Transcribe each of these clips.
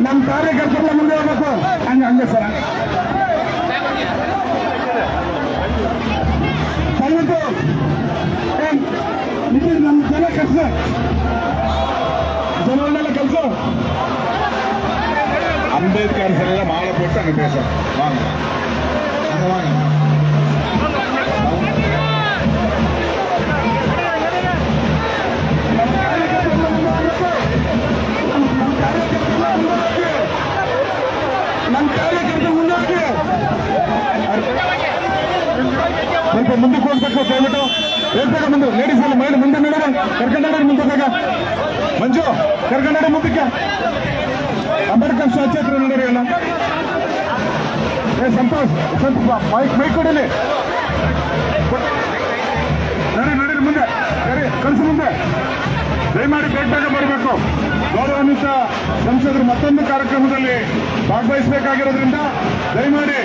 ನಮ್ಮ ಕಾರ್ಯಕರ್ತರೆಲ್ಲ ಮುಂದೆ ಹೋಗ್ಬೇಕು. ಹಂಗೆ ಸರ್ ದಯವಿಟ್ಟು ಇದು ನಮ್ಮ ಜನ ಕೆಲಸ, ಜನರನ್ನೆಲ್ಲ ಕೆಲಸ. அம்பேத்கர் சிலையில மாலை போட்டு அங்க பேச வாங்க வாங்க. ನಮ್ಮ ಕಾರ್ಯಕರ್ತರು ಮುಂದಕ್ಕೆ ಸ್ವಲ್ಪ ಮುಂದಕ್ಕೆ ಹೋಗ್ಬೇಕು. ದಯವಿಟ್ಟು ಹೇಳ್ಬೇಕು ಮುಂದೆ ಲೇಡೀಸ್ ಎಲ್ಲ ಮಹಿಳೆ ಮುಂದೆ ನೋಡೋಣ. ಕರ್ಕೊಂಡ ಮುಂದೆ ಬೇಗ ಮಂಜು ಕರ್ಕೊಂಡ ಮುಂದಕ್ಕೆ. ಅಂಬೇಡ್ಕರ್ ಸ್ಟ್ಯಾಚ್ಯೂ ಹತ್ರ ನೋಡೋರಿ ಎಲ್ಲ. ಸಂತೋಷ್ ಸ್ವಲ್ಪ ಮೈಕ್ ಕೊಡಿಲಿ. ನಡೀರಿ ಮುಂದೆ ಕಳಿಸಿ ಮುಂದೆ. ದಯಮಾಡಿ ಬೇಗ ಬರಬೇಕು. ಗೌರವಾನ್ವಿತ ಸಂಸದರು ಮತ್ತೊಂದು ಕಾರ್ಯಕ್ರಮದಲ್ಲಿ ಭಾಗವಹಿಸಬೇಕಾಗಿರೋದ್ರಿಂದ ದಯಮಾಡಿ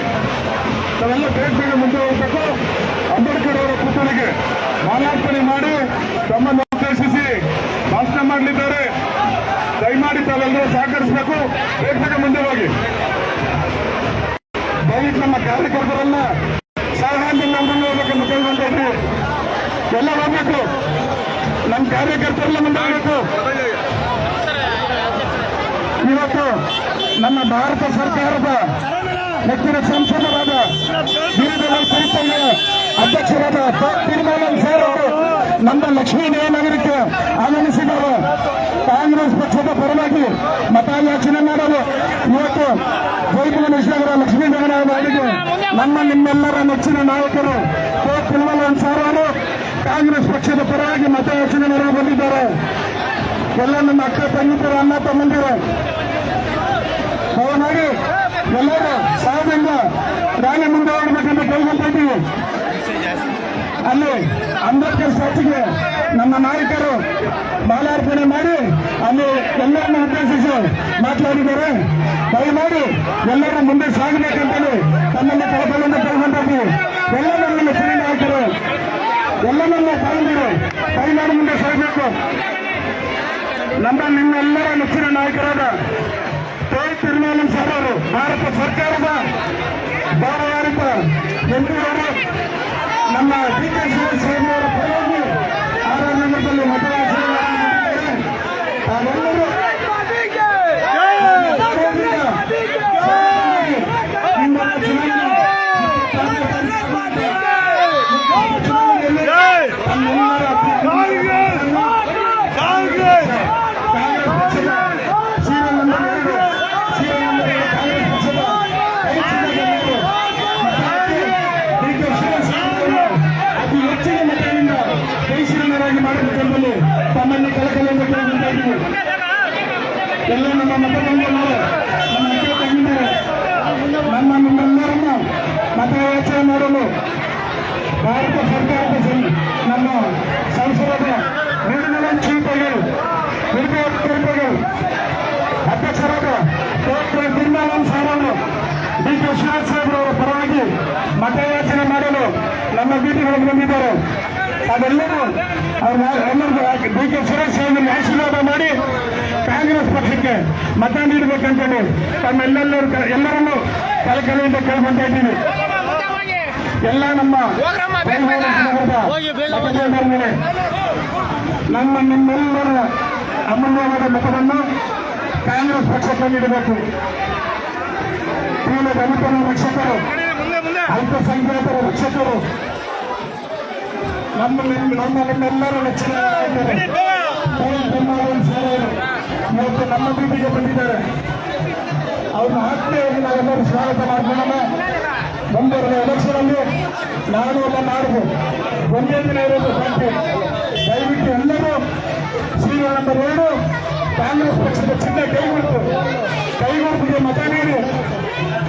ತಾವೆಲ್ಲ ಬೇಗ ಮುಂದೆ ಹೋಗಬೇಕು. ಅಂಬೇಡ್ಕರ್ ಅವರ ಪುತ್ಥಳಿಗೆ ಮಾಲಾರ್ಪಣೆ ಮಾಡಿ ತಮ್ಮನ್ನು ಉದ್ದೇಶಿಸಿ ಭಾಷಣ ಮಾಡಲಿದ್ದಾರೆ. ದಯಮಾಡಿ ತಾವೆಲ್ಲರೂ ಸಹಕರಿಸಬೇಕು. ಬೇಗ ಮುಂದೆ ಹೋಗಿ. ದಯವಿಟ್ಟು ನಮ್ಮ ಕಾರ್ಯಕರ್ತರನ್ನ ಸಹಾಯದಿಂದ ಮುಂದೆ ಹೋಗ್ಬೇಕಂತ ಕೇಳ್ಕೊಂಡ್ರಿ. ಎಲ್ಲ ಹೋಗ್ಬೇಕು. ನಮ್ಮ ಕಾರ್ಯಕರ್ತರೆಲ್ಲ ಮುಂದೆ ಹೋಗ್ಬೇಕು. ಇವತ್ತು ನಮ್ಮ ಭಾರತ ಸರ್ಕಾರದ ನೆಚ್ಚಿನ ಸಂಸದರಾದ ಬೀರಬಲ ಸಂಸ್ಥೆಯ ಅಧ್ಯಕ್ಷರಾದ ತೀರ್ಮಾನಂ ಸರ್ ಅವರು ನಮ್ಮ ಲಕ್ಷ್ಮೀ ನಗರಕ್ಕೆ ಆಗಮಿಸಿದರು. ಕಾಂಗ್ರೆಸ್ ಪಕ್ಷದ ಪರವಾಗಿ ಮತಯಾಚನೆ ಮಾಡಲು ಇವತ್ತು ಜೈಪುರ ಲಕ್ಷ್ಮೀ ನಗರಕ್ಕೆ ನಿಮ್ಮೆಲ್ಲರ ನೆಚ್ಚಿನ ನಾಯಕರು ತೀರ್ಮಾನಂ ಸರ್ ಅವರು ಕಾಂಗ್ರೆಸ್ ಪಕ್ಷದ ಪರವಾಗಿ ಮತಯಾಚನೆ ಮಾಡಲು ಬಂದಿದ್ದಾರೆ. ಎಲ್ಲ ನಮ್ಮ ಅಕ್ಕ ತಂಗಿದರು, ಅಣ್ಣ ತಮ್ಮಂದಿರು ದಯಮಾಡಿ ಎಲ್ಲರೂ ಸಹದಿಂದ ರಾಣಿ ಮುಂದೆ ಹೋಗಬೇಕಂತ ಕೇಳ್ಕೊಳ್ತಾ ಇದ್ದೀವಿ. ಅಲ್ಲಿ ಅಂಬೇಡ್ಕರ್ ಸ್ಟ್ಯಾಚ್ಯೂಗೆ ನಮ್ಮ ನಾಯಕರು ಮಾಲಾರ್ಪಣೆ ಮಾಡಿ ಅಲ್ಲಿ ಎಲ್ಲರನ್ನು ಉದ್ದೇಶಿಸಿ ಮಾತನಾಡಿದ್ದಾರೆ. ದಯಮಾಡಿ ಎಲ್ಲರೂ ಮುಂದೆ ಸಾಗಬೇಕಂತೇಳಿ ತಮ್ಮನ್ನ ಕಳಕಳಿಯಿಂದ ಕೇಳ್ಕೊಳ್ತಾ ಇದ್ದೀವಿ. ಎಲ್ಲ ನಮ್ಮ ನೆಚ್ಚಿನ ನಾಯಕರು, ಎಲ್ಲ ನಮ್ಮ ತಾಯಂದಿರು ದಯಮಾಡಿ ಮುಂದೆ ಸಾಗಬೇಕು. ನಿಮ್ಮೆಲ್ಲರ ನೆಚ್ಚಿನ ನಾಯಕರಾದ ತೀರ್ಮಾನಂ ಸರ್ ಅವರು ಭಾರತ ಸರ್ಕಾರದ ಗೌರವಾನ್ವಿತ ಎಂಪಿಯವರು ನಮ್ಮ ಡಿ.ಕೆ. ಶಿವಕುಮಾರ್ ಪರವಾಗಿ ಆರ್.ಆರ್. ನಗರದಲ್ಲಿ ಮತಯಾಚನೆ ಮಾಡಿದ್ದಾರೆ. ತಾವೆಲ್ಲರೂ ತಮ್ಮನ್ನು ಕಳಕಳಿಯಿಂದ ಕೇಳ್ತಾ ಇದ್ದೀವಿ. ಎಲ್ಲ ನಮ್ಮ ಮತದಾರರು, ನಮ್ಮ ಅಕ್ಕ ತಂಗಿದರು, ನಿಮ್ಮೆಲ್ಲರನ್ನು ಮತಯಾಚನೆ ಮಾಡಲು ಭಾರತ ಸರ್ಕಾರದ ನಮ್ಮ ಸಂಸದರ ನಿರ್ಮಲಾ ಸೀತಾರಾಮನ್ ಅಧ್ಯಕ್ಷರಾದ ತೀರ್ಮಾನಂ ಸರ್ ಅವರು ಡಿ.ಕೆ. ಶಿವಕುಮಾರ್ ಅವರ ಪರವಾಗಿ ಮತಯಾಚನೆ ಮಾಡಲು ನಮ್ಮ ಬೀದಿಗಳಿಗೆ ಬಂದಿದ್ದಾರೆ. ಅದೆಲ್ಲರೂ ಡಿ.ಕೆ. ಶಿವಕುಮಾರ್ ಆಶೀರ್ವಾದ ಮಾಡಿ ಕಾಂಗ್ರೆಸ್ ಪಕ್ಷಕ್ಕೆ ಮತ ನೀಡಬೇಕಂತೇಳಿ ಎಲ್ಲರನ್ನೂ ಕಳಕಳಿಯಿಂದ ಕೇಳ್ಕೊಂತ ಇದ್ದೀನಿ. ಎಲ್ಲ ನಮ್ಮ ನಿಮ್ಮೆಲ್ಲರ ಅಮೂಲ್ಯವಾದ ಮತವನ್ನು ಕಾಂಗ್ರೆಸ್ ಪಕ್ಷಕ್ಕೆ ನೀಡಬೇಕು. ದೀನ ದಲಿತರ ರಕ್ಷಕರು, ಅಲ್ಪಸಂಖ್ಯಾತರ ರಕ್ಷಕರು, ನಿಮ್ಮೆಲ್ಲರ ನೆಚ್ಚಿನ ಇವತ್ತು ನಮ್ಮ ಬೀದಿಗೆ ಬಂದಿದ್ದಾರೆ. ಅವ್ರನ್ನ ಆತ್ಮೀಯವಾಗಿ ನಾವೆಲ್ಲರೂ ಸ್ವಾಗತ ಮಾಡ್ಕೊಳ್ಳೋಣ. ಮುಂಬರುವ ಎಲೆಕ್ಷನ್ ಅಲ್ಲಿ ನಾನು ಎಲ್ಲ ನಾಡಿದ್ದು ಒಂದೇ ದಿನ ಇರೋದು ಸಾಧ್ಯ. ದಯವಿಟ್ಟು ಎಲ್ಲರೂ ಸೀರಿಯಲ್ ನಂಬರ್ 2 ಕಾಂಗ್ರೆಸ್ ಪಕ್ಷದ ಚಿನ್ನ ಕೈಗೊಳಿಗೆ ಮತ ನೀಡಿ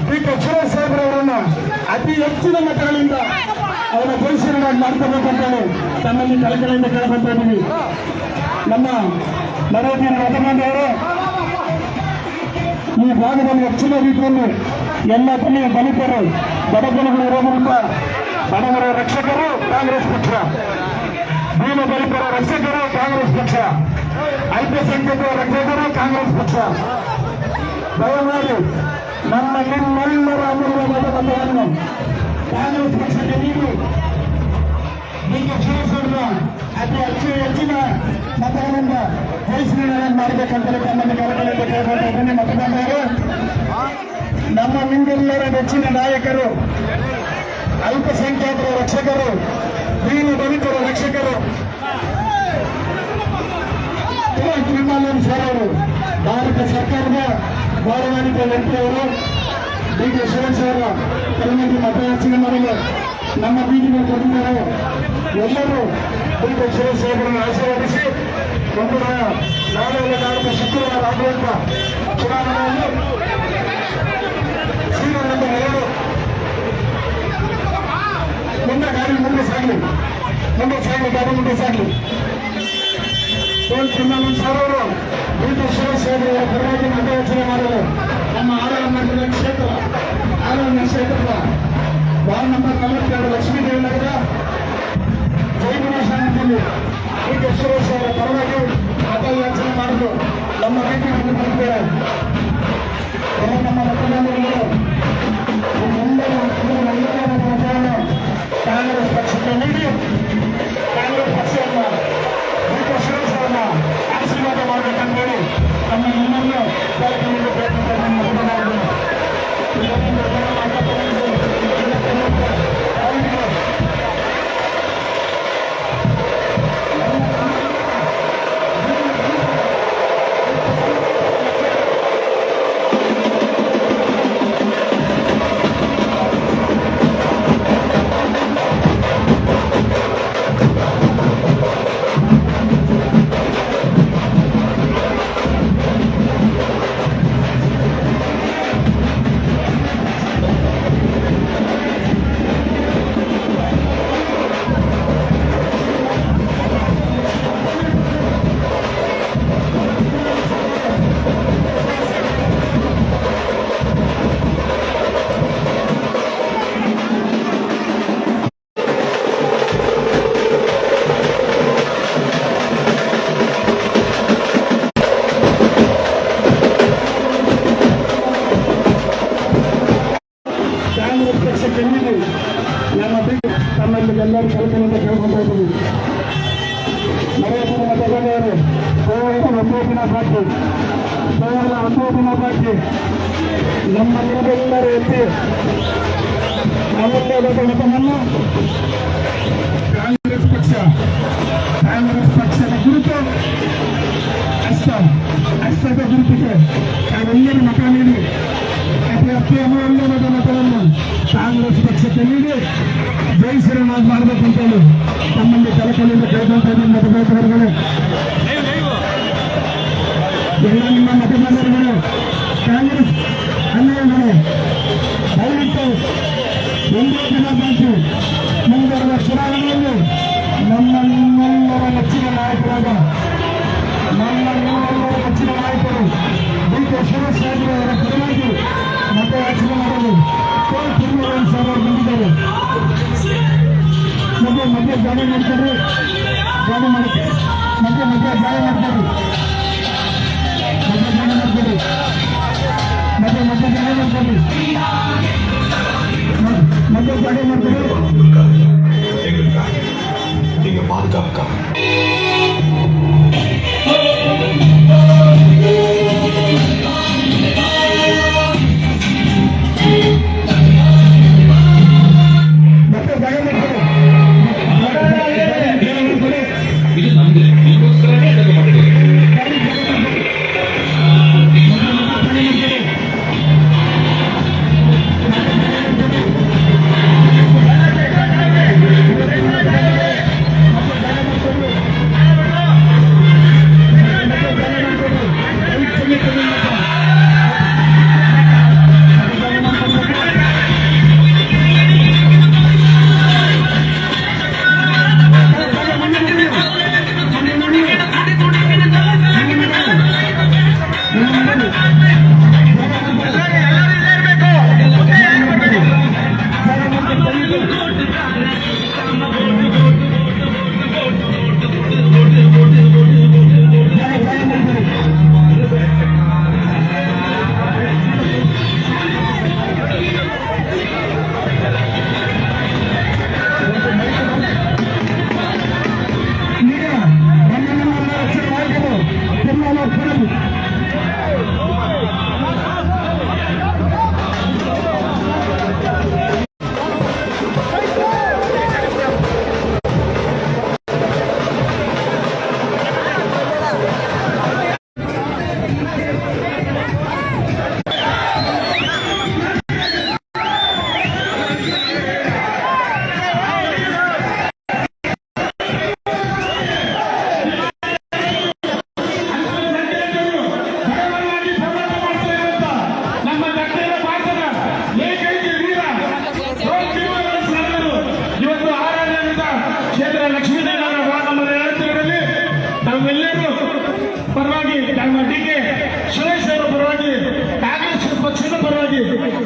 ಡಿ.ಕೆ. ಶಿವಕುಮಾರ್ ಅವರನ್ನು ಅತಿ ಹೆಚ್ಚಿನ ಮತಗಳಿಂದ ಅವರ ಪರಿಶೀಲನೆ ಮಾಡ್ಕೋಬೇಕಂತೇಳಿ ತಮ್ಮಲ್ಲಿ ಕಳಕಳಿಯಿಂದ ಕೇಳ್ಕೊಂತ ಇದ್ದೀವಿ. ನಮ್ಮ ನರೇಂದ್ರ ಮತಬಾಂಧವರು ಈ ಭಾಗದಲ್ಲಿ ಹೆಚ್ಚಿನ ರೀತಿಯಲ್ಲಿ ಎಲ್ಲ ದಲಿತರು, ಬಡಜನಗಳು ಇರೋದ್ರಿಂದ ಬಡವರ ರಕ್ಷಕರು ಕಾಂಗ್ರೆಸ್ ಪಕ್ಷ, ದೀನ ದಲಿತರ ರಕ್ಷಕರು ಕಾಂಗ್ರೆಸ್ ಪಕ್ಷ, ಅಲ್ಪಸಂಖ್ಯಾತರ ರಕ್ಷಕರು ಕಾಂಗ್ರೆಸ್ ಪಕ್ಷ, ದಯಮಾಡಿ ನಮ್ಮ ನಿಮ್ಮೆಲ್ಲರ ಅಮೂಲ್ಯವಾದ ಮತವನ್ನು ಕಾಂಗ್ರೆಸ್ ಪಕ್ಷಕ್ಕೆ ನೀಡಿ ಹೀಗೆ ಕ್ಷೇತ್ರದ ಅತಿ ಹೆಚ್ಚಿನ ಮತಗಳಿಂದ ಪರಿಶೀಲನೆ ಮಾಡಬೇಕಂತಲೇ ತಮ್ಮನ್ನು ಕರೆಕಳಿಂದ ಕೇಳ್ಕೊಳ್ತಾ ಇದ್ದೀನಿ. ಮತದಾರರು, ನಮ್ಮ ನಿಮ್ಮೆಲ್ಲರ ನೆಚ್ಚಿನ ನಾಯಕರು, ಅಲ್ಪಸಂಖ್ಯಾತರ ರಕ್ಷಕರು, ದೀನ ದಲಿತರ ರಕ್ಷಕರು ಶ್ರೀಮಾನ್ ಸರ್ ಅವರು, ಭಾರತ ಸರ್ಕಾರದ ಗೌರವಾನ್ವಿತ ವ್ಯಕ್ತಿಯವರು, ಡಿ ಕೆ ಶಿವರಾಜ್ ಅವರ ಕಲಮಂಡಿ ಮತಯಾಚನೆ ಮಾಡಲು ನಮ್ಮ ಬೀದಿಗೆ ಬಂದಿದ್ದಾರೆ. ಎಲ್ಲರೂ ಡಿ ಕೆ ಶಿವರಾಜ್ ಅವರನ್ನು ಆಶೀರ್ವದಿಸಿ ಒಂದು ನಾಳೆ ನಾಡಿದ ಶುಕ್ರವಾರ ಆಗುವಂತ ಚುನಾವಣೆಯಲ್ಲಿ ಸೀರೆ ನಂಬರ್ 2 ಮುಂದೆ ಗಾಡಿ ಮುಂದೆ ಸಾಗಲಿ ಗಾಡಿ ಮುಂದೆ ಸಾಗಲಿ. ಶ್ರೀಮಾನ್ ಸರ್ ಅವರು ಡಿ ಕೆ ಶಿವರಾಜ್ ಅವರ ಪರವಾಗಿ ಮತಯಾಚನೆ ಮಾಡಲು ನಮ್ಮ ಆರನೇ ಕ್ಷೇತ್ರದ ವಾರ್ಡ್ ನಂಬರ್ 42 ಲಕ್ಷ್ಮೀದೇವಿ ನಗರ ಜೈವಿನಾಶನದಲ್ಲಿ ಡಿ ಕೆ ಶಿವರಾಜ್ ಅವರ ಪರವಾಗಿ ಮತಯಾಚನೆ ಮಾಡಲು ನಮ್ಮ ಭೇಟಿಯನ್ನು ಬಂದಿದ್ದೇವೆ. ನಮ್ಮ ಮತದಾರರು ಮತವನ್ನು ಕಾಂಗ್ರೆಸ್ ಪಕ್ಷಕ್ಕೆ ನೀಡಿ ಕಾಂಗ್ರೆಸ್ ಪಕ್ಷವನ್ನು ಡಿ ಕೆ ಶಿವರಾಜ್ ಅವರನ್ನ ಆಶೀರ್ವಾದ ಮಾಡಬೇಕಂತೇಳಿ ನಮ್ಮ ನಿಮ್ಮನ್ನು ಕಾರ್ಯಕ್ರಮಕ್ಕೆ ಪ್ರಯತ್ನ ಮತದಾರರು ಕಾಂಗ್ರೆಸ್ ಪಕ್ಷಕ್ಕೆ ನೀಡಿ ನಮ್ಮ ಬಿಟ್ಟು ತಮ್ಮಲ್ಲಿ ಎಲ್ಲರೂ ಕಲ್ಪನೆಯಿಂದ ಕೇಳ್ಕೊಂಡು ಹೋಗ್ತೀವಿ. ನರೇಂದ್ರ ಮತದಾರರು ಕೇವಲ ಒಂದೇ ದಿನ ಬಾಕಿ ನಮ್ಮ ನಿಮ್ಮೆಲ್ಲರ ಎತ್ತಿ ಅಮೂಲ್ಯವಾದ ಮತವನ್ನು ಕಾಂಗ್ರೆಸ್ ಪಕ್ಷದ ಗುರುತು ಅಷ್ಟದ ಗುರುತಿಗೆ ನಾವೆಲ್ಲರೂ ಮತ ನೀಡಿ ಅತಿ ಅಮೂಲ್ಯವಾದ ಮತವನ್ನು ಕಾಂಗ್ರೆಸ್ ಪಕ್ಷಕ್ಕೆ ನೀಡಿ ಜಯಿಸಿರನಾಥ್ ಮಾಡಬೇಕು ಅಂತೇಳಿ ತಮ್ಮಲ್ಲಿ ಕಲಕಲಿಂದ ಕೇಳ್ಕೊಂತ ಇದ್ದೀನಿ. ಮತದಾರರುಗಳು, ಎಲ್ಲ ನಿಮ್ಮ ಮತದಾರರುಗಳು ಕಾಂಗ್ರೆಸ್ ಅನ್ಯಾಯಗಳು ದಯವಿಟ್ಟು ಒಂದೇ ದಿನ ಬಾಕಿ ಮುಂಬರುವ ಚುನಾವಣೆಯಲ್ಲಿ ನಮ್ಮ ನಿಮ್ಮೆಲ್ಲರ ನೆಚ್ಚಿನ ನಾಯಕರಾದ ನಾಯಕರು ಡಿ ಕೆ ಶಿವರಾಜ್ ಅವರ ಪರವಾಗಿ ಮತಯಾಚನೆ ಮಾಡಲು ಶ್ರೀಮಾನ್ ಸರ್ ಅವರು ಬಂದಿದ್ದಾರೆ. ಮಧ್ಯೆ ಗಾಡಿ ಮಾಡ್ತಾರೆ, ಮಧ್ಯೆ ಗಾಡಿ ಮಾಡ್ತಾರೆ.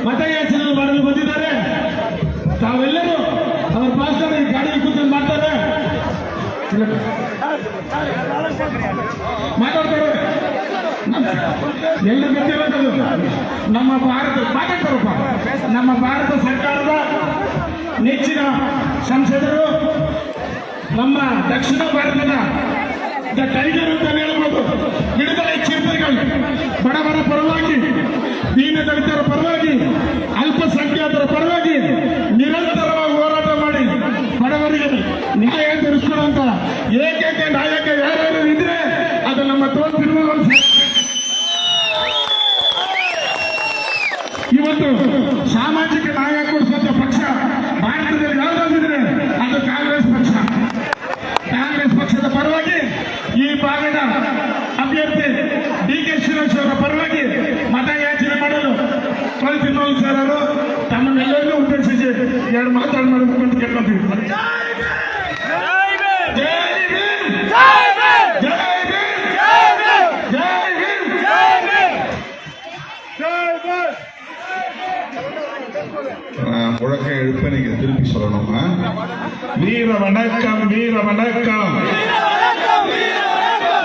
ಮತಯಾಚನೆ ಮಾಡಲು ಬಂದಿದ್ದಾರೆ. ತಾವೆಲ್ಲರೂ ಅವರ ಭಾಷಣ ಗಾಡಿ ಕೂತ್ಕೊಂಡು ಮಾಡ್ತಾರೆ, ಮಾತಾಡ್ತಾರೆ. ಎಲ್ಲ ಗೊತ್ತಿರೋದು ನಮ್ಮ ಭಾರತ ಸರ್ಕಾರದ ನೆಚ್ಚಿನ ಸಂಸದರು, ನಮ್ಮ ದಕ್ಷಿಣ ಭಾರತದ ದ ಟೈಗರ್ ಅಂತ ಹೇಳ್ಬೋದು. ವಿಡುದಲೆ ಚಿರತೆಗಳು ಬಡವರ ಪರವಾಗಿ, ದೀನ ದಲಿತರ ಪರವಾಗಿ, ಅಲ್ಪಸಂಖ್ಯಾತರ ಪರವಾಗಿ ನಿರಂತರವಾಗಿ ಹೋರಾಟ ಮಾಡಿ ಬಡವರಿಗೆ ನ್ಯಾಯ ತರಿಸ್ಕೊಳ್ಳುವಂತ ಏಕೈಕ ನಾಯಕ ಯಾರ್ಯಾರು ಇದ್ರೆ ಅದು ನಮ್ಮ ತೋರಿಸಿರುವ. ಇವತ್ತು ಸಾಮಾಜಿಕ ನ್ಯಾಯ ಕೊಡಿಸುವಂತ ಪಕ್ಷ ಭಾರತದಲ್ಲಿ ಯಾವುದಾದ್ರೆ ಅದು ಕಾಂಗ್ರೆಸ್ ಪಕ್ಷ. ಕಾಂಗ್ರೆಸ್ ಪಕ್ಷದ ಪರವಾಗಿ ಈ ಭಾಗದ ಅಭ್ಯರ್ಥಿ ಡಿ.ಕೆ. ಸುರೇಶ್ ಅವರ ಪರವಾಗಿ ಮತಯಾಚನೆ ಮಾಡಲು ಕಳಿಸಿರುವ ಸರ್ ಅವರು ತಮ್ಮನ್ನೆಲ್ಲರಿಗೂ ಉದ್ದೇಶಿಸಿ ಎರಡು ಮಾತಾಡಬೇಕು ಅಂತ ಕೇಳ್ಕೊತೀವಿ. முழக்க எழுப்ப நீங்க திருப்பி சொல்லணும். வீர வணக்கம், வீர வணக்கம்,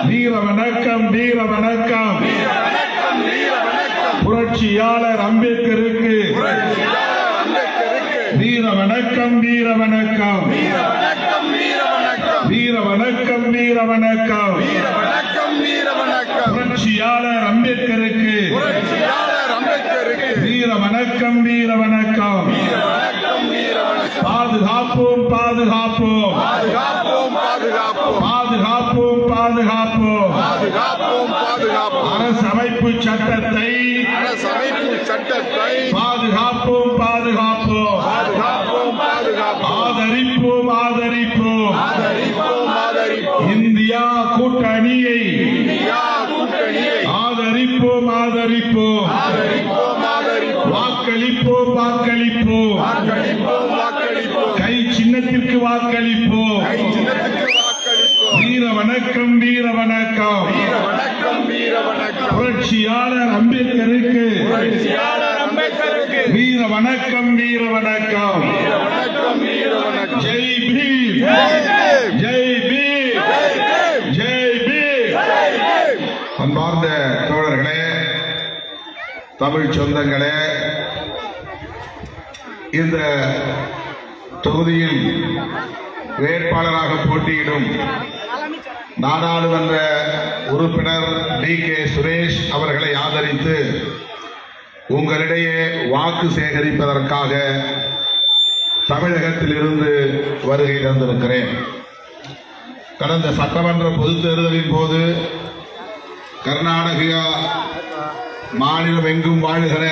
வீர வணக்கம், வீர வணக்கம். புரட்சியாளர் அம்பேத்கருக்கு வீர வணக்கம், வீர வணக்கம், வீர வணக்கம், வீர வணக்கம். புரட்சியாளர் அம்பேத்கருக்கு வீர வணக்கம், வீர வணக்கம். பாதுகாப்போம், பாதுகாப்போம், பாதுகாப்போம், பாதுகாப்போம். அரசமைப்பு சட்டத்தை பாதுகாப்போம், பாதுகாப்போம். ஆதரிப்போம், ஆதரிப்போம். இந்தியா கூட்டணியை ஆதரிப்போம், ஆதரிப்போம். வாக்களிப்போம், வாக்களிப்போம். கை சின்னத்திற்கு வாக்களிப்போம். வீர வணக்கம், வீர வணக்கம். புரட்சியாளர் அம்பேத்கருக்கு வீர வணக்கம், வீர வணக்கம். ஜெய் பீம், ஜெய் பீம், ஜெய் பீம். அன்பார்ந்த தோழர்களே, தமிழ் சொந்தங்களே, இந்த தொகுதியில் வேட்பாளராக போட்டியிடும் நாடாளுமன்ற உறுப்பினர் டி.கே. சுரேஷ் அவர்களை ஆதரித்து உங்களிடையே வாக்கு சேகரிப்பதற்காக தமிழகத்தில் இருந்து வருகை தந்திருக்கிறேன். கடந்த சட்டமன்ற பொதுத் தேர்தலின் போது கர்நாடகா மாநிலம் எங்கும் வாழ்கிற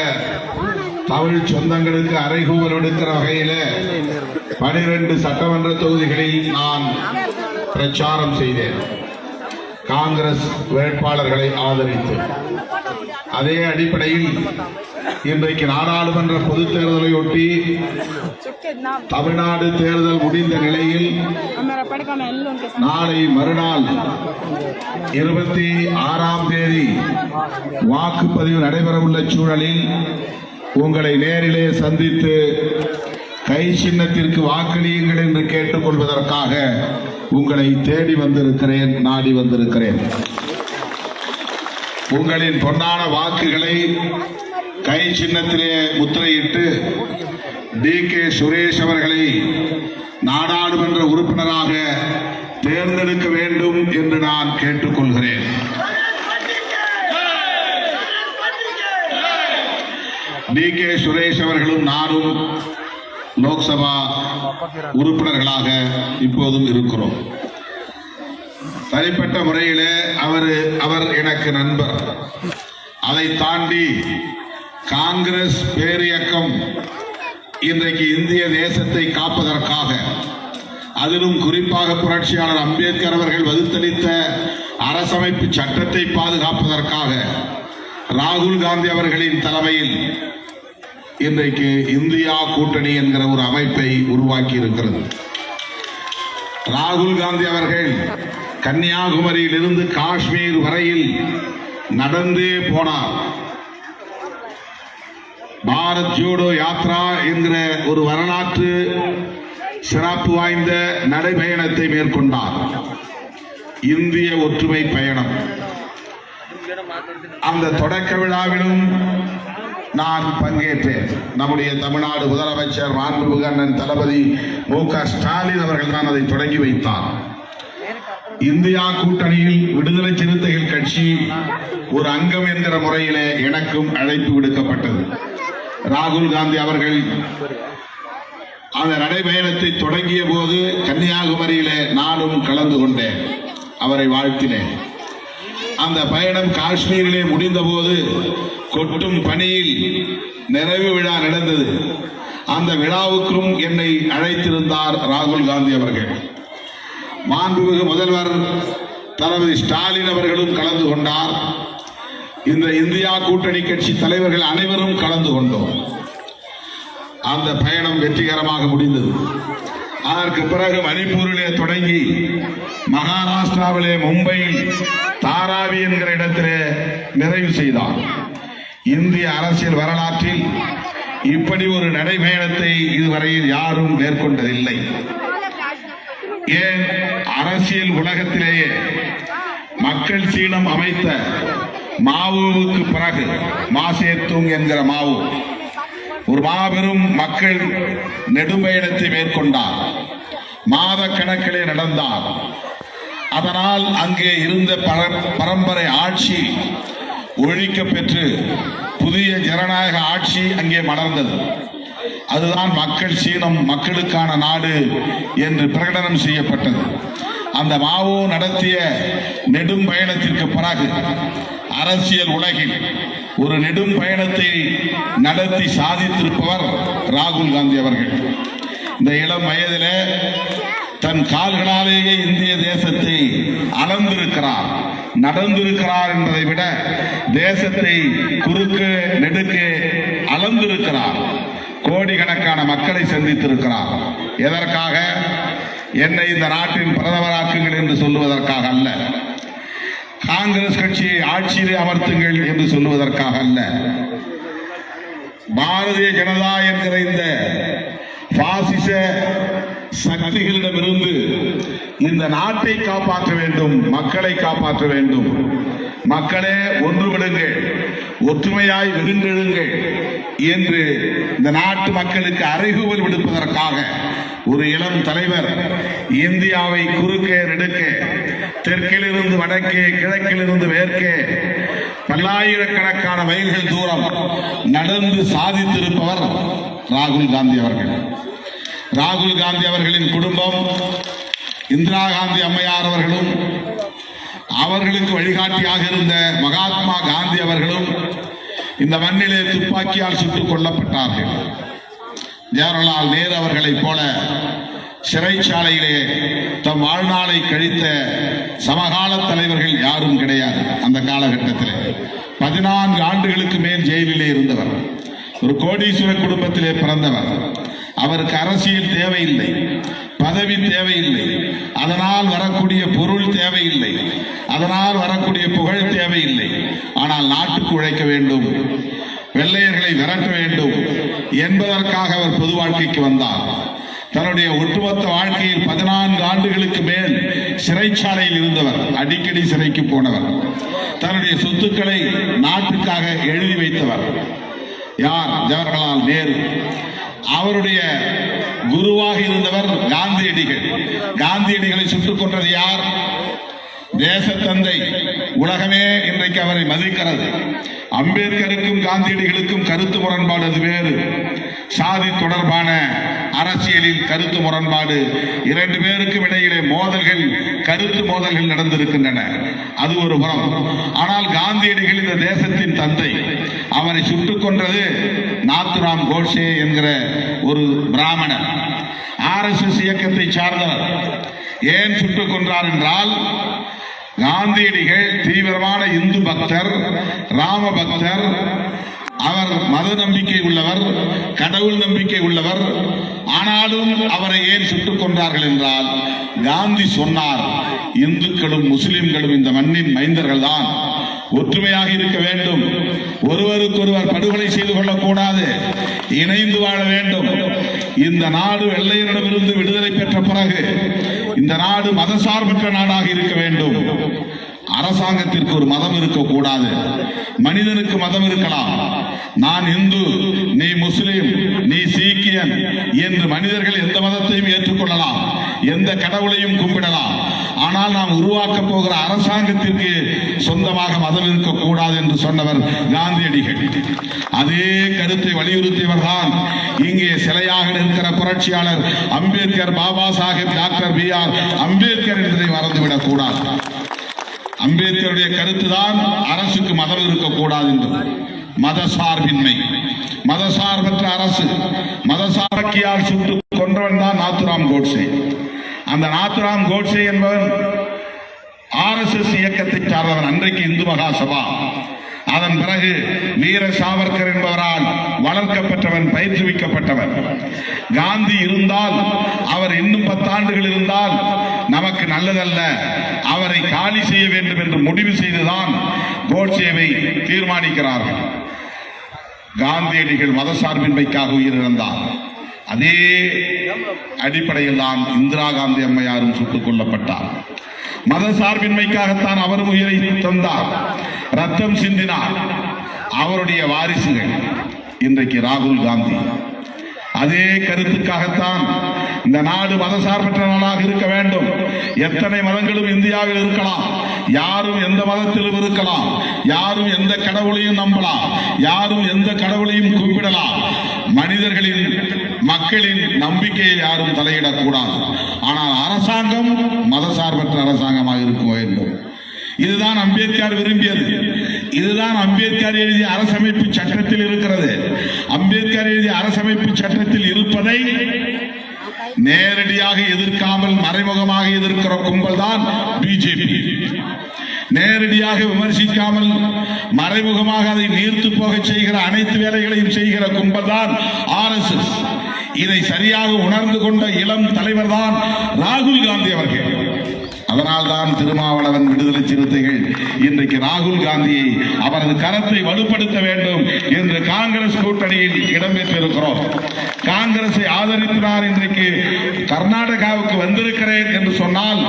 தமிழ் சொந்தங்களுக்கு அறைகூவல் விடுக்கிற வகையில் 12 சட்டமன்ற தொகுதிகளில் நான் பிரச்சாரம் செய்தேன், காங்கிரஸ் வேட்பாளர்களை ஆதரித்து. அதே அடிப்படையில் இன்றைக்கு நாடாளுமன்ற பொதுத் தேர்தலையொட்டி தமிழ்நாடு தேர்தல் முடிந்த நிலையில் நாளை மறுநாள் 26ஆம் தேதி வாக்குப்பதிவு நடைபெறவுள்ள சூழலில் உங்களை நேரிலே சந்தித்து கை சின்னத்திற்கு வாக்களியுங்கள் என்று கேட்டுக்கொள்வதற்காக உங்களை தேடி வந்திருக்கிறேன், நாடி வந்திருக்கிறேன். உங்களின் பொன்னான வாக்குகளை கை சின்னத்திலே முத்திரையிட்டு டி.கே. சுரேஷ் அவர்களை நாடாளுமன்ற உறுப்பினராக தேர்ந்தெடுக்க வேண்டும் என்று நான் கேட்டுக்கொள்கிறேன். டி.கே. சுரேஷ் அவர்களும் நானும் லோக்சபா உறுப்பினர்களாக இப்போதும் இருக்கிறோம். தனிப்பட்ட முறையிலே அவர் எனக்கு நண்பர். அதை தாண்டி காங்கிரஸ் பேரியக்கம் இன்றைக்கு இந்திய தேசத்தை காப்பதற்காக, அதிலும் குறிப்பாக புரட்சியாளர் அம்பேத்கர் அவர்கள் வகுத்தளித்த அரசமைப்பு சட்டத்தை பாதுகாப்பதற்காக ராகுல் காந்தி அவர்களின் தலைமையில் இன்றைக்கு இந்தியா கூட்டணி என்கிற ஒரு அமைப்பை உருவாக்கி இருக்கிறது. ராகுல் காந்தி அவர்கள் கன்னியாகுமரியில் இருந்து காஷ்மீர் வரையில் நடந்தே போனார். பாரத் ஜோடோ யாத்ரா என்கிற ஒரு வரலாற்று சிறப்பு வாய்ந்த நடைபயணத்தை மேற்கொண்டார். இந்திய ஒற்றுமை பயணம். அந்த தொடக்க விழாவிலும் நான் பங்கேற்றேன். நம்முடைய தமிழ்நாடு முதலமைச்சர் மாண்புமிகு அண்ணன் தளபதி மு.க. ஸ்டாலின் அவர்கள் தான் அதை தொடங்கி வைத்தார். இந்தியா கூட்டணியில் விடுதலை சிறுத்தைகள் கட்சி ஒரு அங்கம் என்கிற முறையிலே எனக்கும் அழைப்பு விடுக்கப்பட்டது. ராகுல் காந்தி அவர்கள் அந்த நடைபயணத்தை தொடங்கிய போது கன்னியாகுமரியிலே நானும் கலந்து கொண்டேன். அவரை வாழ்த்தினேன். அந்த பயணம் காஷ்மீரிலே முடிந்த போது கொட்டும் பணியில் நிறைவு விழா நடந்தது. அந்த விழாவுக்கும் என்னை அழைத்திருந்தார் ராகுல் காந்தி அவர்கள். மாண்புமிகு முதல்வர் தளபதி ஸ்டாலின் அவர்களும் கலந்து கொண்டார். இந்த இந்தியா கூட்டணி கட்சி தலைவர்கள் அனைவரும் கலந்து கொண்டோம். அந்த பயணம் வெற்றிகரமாக முடிந்தது. அதற்கு பிறகு மணிப்பூரிலே தொடங்கி மகாராஷ்டிராவிலே மும்பையில் தாராவி என்கிற இடத்திலே நிறைவு செய்தார். இந்திய அரசியல் வரலாற்றில் இப்படி ஒரு நடைபயணத்தை இதுவரையில் யாரும் மேற்கொண்டதில்லை. ஏன், அரசியல் உலகத்திலேயே மக்கள் சீனம் அமைத்த மாவோவுக்கு பிறகு மாசேத்துங் என்கிற மாவோ ஒரு மாபெரும் மக்கள் நெடும்பயணத்தை மேற்கொண்டார். மாத கணக்கிலே நடந்தார். அதனால் அங்கே இருந்த பரம்பரை ஆட்சி ஒழிக்க பெற்று புதிய ஜனநாயக ஆட்சி அங்கே மலர்ந்தது. அதுதான் மக்கள் சீனம், மக்களுக்கான நாடு என்று பிரகடனம் செய்யப்பட்டது. அந்த மாவோ நடத்திய நெடும் பயணத்திற்கு பிறகு அரசியல் உலகில் ஒரு நெடும் பயணத்தை நடத்தி சாதித்திருப்பவர் ராகுல் காந்தி அவர்கள். இந்த இளம் வயதிலே தன் கால்களாலேயே இந்திய தேசத்தை அளந்திருக்கிறார், நடந்திருக்கிறார் என்பதை விட தேசத்தை குறுக்கு நெடுக்கு அளந்திருக்கிறார். கோடிக்கணக்கான மக்களை சந்தித்திருக்கிறார். எதற்காக? என்னை இந்த நாட்டின் பிரதமராக்குங்கள் என்று சொல்லுவதற்காக அல்ல, காங்கிரஸ் கட்சியை ஆட்சியிலே அமர்த்துங்கள் என்று சொல்லுவதற்காக அல்ல, பாரதிய ஜனதா என்கிற இந்த பாசிச சக்திகளிடமிருந்து இந்த நாட்டை காப்பாற்ற வேண்டும், மக்களை காப்பாற்ற வேண்டும். மக்களே ஒன்றுபடுங்கள், ஒற்றுமையாய் விருந்தெழுங்கள் என்று இந்த நாட்டு மக்களுக்கு அறைகூவல் விடுப்பதற்காக ஒரு இளம் தலைவர் இந்தியாவை குறுக்கே நெடுக்கே, தெற்கிலிருந்து வடக்கே, கிழக்கிலிருந்து மேற்கே பல்லாயிரக்கணக்கான மைல்கள் தூரம் நடந்து சாதித்திருப்பவர் ராகுல் காந்தி அவர்கள். ராகுல் காந்தி அவர்களின் குடும்பம், இந்திரா காந்தி அம்மையார் அவர்களும், அவர்களுக்கு வழிகாட்டியாக இருந்த மகாத்மா காந்தி அவர்களும் இந்த மண்ணிலே துப்பாக்கியால் சுட்டுக் கொல்லப்பட்டார்கள். ஜவஹர்லால் நேரு அவர்களைப் போல சிறைச்சாலையிலே தம் வாழ்நாளை கழித்த சமகால தலைவர்கள் யாரும் கிடையாது. அந்த காலகட்டத்தில் 14 ஆண்டுகளுக்கு மேல் ஜெயிலிலே இருந்தவர், ஒரு கோடீஸ்வர குடும்பத்திலே பிறந்தவர். அவருக்கு அரசியல் தேவையில்லை, பதவி தேவையில்லை, அதனால் வரக்கூடிய பொருள் தேவையில்லை, அதனால் வரக்கூடிய புகழ் தேவையில்லை. ஆனால் நாட்டுக்கு உழைக்க வேண்டும், வெள்ளையர்களை விரட்ட வேண்டும் என்பதற்காக அவர் பொது வாழ்க்கைக்கு வந்தார். தன்னுடைய ஒட்டுமொத்த வாழ்க்கையில் 14 ஆண்டுகளுக்கு மேல் சிறைச்சாலையில் இருந்தவர், அடிக்கடி சிறைக்கு போனவர், தன்னுடைய சொத்துக்களை நாட்டுக்காக எழுதி வைத்தவர். யார்? ஜவஹர்லால் நேரு. அவருடைய குருவாக இருந்தவர் காந்தியடிகள். காந்தியடிகளை சுட்டுக் கொன்றது யார்? தேசத்தந்தை. உலகமே இன்றைக்கு அவரை மதிக்கிறது. அம்பேத்கருக்கும் காந்தியடிகளுக்கும் கருத்து முரண்பாடு அது வேறு. சாதி தொடர்பான அரசியலில் கருத்து முரண்பாடு, 2 பேருக்கும் இடையிலே மோதல்கள், கருத்து மோதல்கள் நடந்திருக்கின்றன. அது ஒரு புறம். ஆனால் காந்தியடிகள் இந்த தேசத்தின் தந்தை. அவரை சுட்டுக் கொன்றது நாத்துராம் கோட்சே என்கிற ஒரு பிராமணர், RSS இயக்கத்தை சார்ந்தவர். ஏன் சுட்டுக் கொன்றார் என்றால், காந்தியடிகள் தீவிரமான இந்து பக்தர், ராம பக்தர். அவர் மத நம்பிக்கை உள்ளவர், கடவுள் நம்பிக்கை உள்ளவர். ஆனாலும் அவரை ஏன் சுட்டுக் கொன்றார்கள் என்றால், காந்தி சொன்னார், இந்துக்களும் முஸ்லிம்களும் இந்த மண்ணின் மைந்தர்கள் தான், ஒற்றுமையாக இருக்க வேண்டும், ஒருவருக்கொருவர் படுகொலை செய்து கொள்ளக்கூடாது, இணைந்து வாழ வேண்டும். இந்த நாடு வெள்ளையரிடமிருந்து விடுதலை பெற்ற பிறகு இந்த நாடு மதசார்பற்ற நாடாக இருக்க வேண்டும். அரசாங்கத்திற்கு ஒரு மதம் இருக்கக்கூடாது. மனிதனுக்கு மதம் இருக்கலாம். நான் இந்து, நீ முஸ்லிம், நீ சீக்கியன் என்று மனிதர்கள் எந்த மதத்தையும் ஏற்றுக்கொள்ளலாம், எந்த கடவுளையும் கும்பிடலாம். ஆனால் நாம் உருவாக்க போகிற அரசாங்கத்திற்கு சொந்தமாக மதம் இருக்கக்கூடாது என்று சொன்னவர் காந்தியடிகள். அதே கருத்தை வலியுறுத்தியவர் தான் இங்கே சிலையாக இருக்கிற புரட்சியாளர் அம்பேத்கர், பாபா சாஹேப் டாக்டர் B.R. அம்பேத்கர் என்பதை மறந்துவிடக் கூடாது. அம்பேத்கருடைய கருத்துதான் அரசுக்கு மதம் இருக்கக்கூடாது என்று. மதசார்பின்மை, மதசார்பற்ற அரசு, மதசார்பக்கியால் சுட்டு கொன்றவன் தான் நாத்துராம் கோட்சே. அந்த நாத்துராம் கோட்சே என்பவன் RSS இயக்கத்தை சார்ந்தவன். அன்றைக்கு இந்து மகாசபா, அதன் பிறகு வீர சாவர்கர் என்பவரால் வளர்க்கப்பட்டவன், பயிற்றுவிக்கப்பட்டவன். காந்தி இருந்தால், அவர் இன்னும் 10 ஆண்டுகள் இருந்தால் நமக்கு நல்லதல்ல, அவரை காலி செய்ய வேண்டும் என்று முடிவு செய்துதான் கோட்சேவை தீர்மானிக்கிறார்கள். காந்தியடிகள் மதசார்பின்மைக்காக உயிரிழந்தார். அதே அடிப்படையில் தான் இந்திரா காந்தி அம்மையாரும் சுட்டுக் கொல்லப்பட்டார். மதசார்பின்மைக்காகத்தான் அவரும் உயிரை தந்தார், ரத்தம் சிந்தினார். அவருடைய வாரிசுகள் இன்றைக்கு ராகுல் காந்தி. அதே கருத்துக்காகத்தான் இந்த நாடு மதசார்பற்ற நாடாக இருக்க வேண்டும். எத்தனை மதங்களும் இந்தியாவில் இருக்கலாம், யாரும் எந்த மதத்திலும் இருக்கலாம், யாரும் எந்த கடவுளையும் நம்பலாம், யாரும் எந்த கடவுளையும் கும்பிடலாம். மனிதர்களின், மக்களின் நம்பிக்கையை யாரும் தலையிடக்கூடாது. ஆனால் அரசாங்கம் மதசார்பற்ற அரசாங்கமாக இருக்க வேண்டும். இதுதான் அம்பேத்கர் விரும்பியது. இதுதான் அம்பேத்கர் எழுதிய அரசமைப்பு சட்டத்தில் இருக்கிறது. அம்பேத்கர் எழுதிய அரசமைப்பு சட்டத்தில் இருப்பதை நேரடியாக எதிர்க்காமல் மறைமுகமாக எதிர்க்கிற கும்பல் தான் பிஜேபி. நேரடியாக விமர்சிக்காமல் மறைமுகமாக அதை நீர்த்து போக செய்கிற அனைத்து வேலைகளையும் செய்கிற கும்பல் தான் RSS. இதை சரியாக உணர்ந்து கொண்ட இளம் தலைவர் தான் ராகுல் காந்தி அவர்கள். அதனால்தான் திருமாவளவன் விடுதலை சிறுத்தைகள் இன்றைக்கு ராகுல் காந்தியை, அவரது கரத்தை வலுப்படுத்த வேண்டும் என்று காங்கிரஸ் கூட்டணியில் இடம்பெற்றிருக்கிறோம். காங்கிரஸை ஆதரித்து நான் இன்றைக்கு கர்நாடகாவுக்கு வந்திருக்கிறேன் என்று சொன்னால்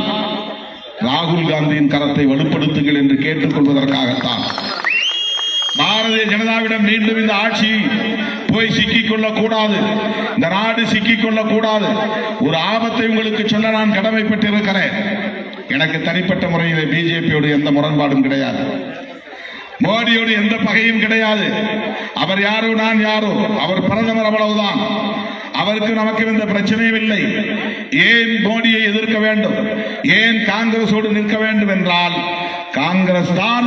ராகுல் காந்தியின் கரத்தை வலுப்படுத்துங்கள் என்று கேட்டுக்கொள்வதற்காகத்தான். பாரதிய ஜனதாவிடம் மீண்டும் இந்த ஆட்சி போய் சிக்கிக் கொள்ளக்கூடாது, இந்த நாடு சிக்கிக் கொள்ளக்கூடாது. ஒரு ஆபத்தை உங்களுக்கு சொல்ல நான் கடமைப்பட்டிருக்கிறேன். எனக்கு தனிப்பட்ட முறையில் பிஜேபியோடு எந்த முரண்பாடும் கிடையாது, மோடியோடு எந்த பகையும் கிடையாது. அவர் யாரோ நான் யாரோ, அவர் பிரதமர், அவ்வளவுதான். அவருக்கு நமக்கு எந்த பிரச்சனையும் இல்லை. ஏன் மோடியை எதிர்க்க வேண்டும், ஏன் காங்கிரஸோடு நிற்க வேண்டும் என்றால், காங்கிரஸ் தான்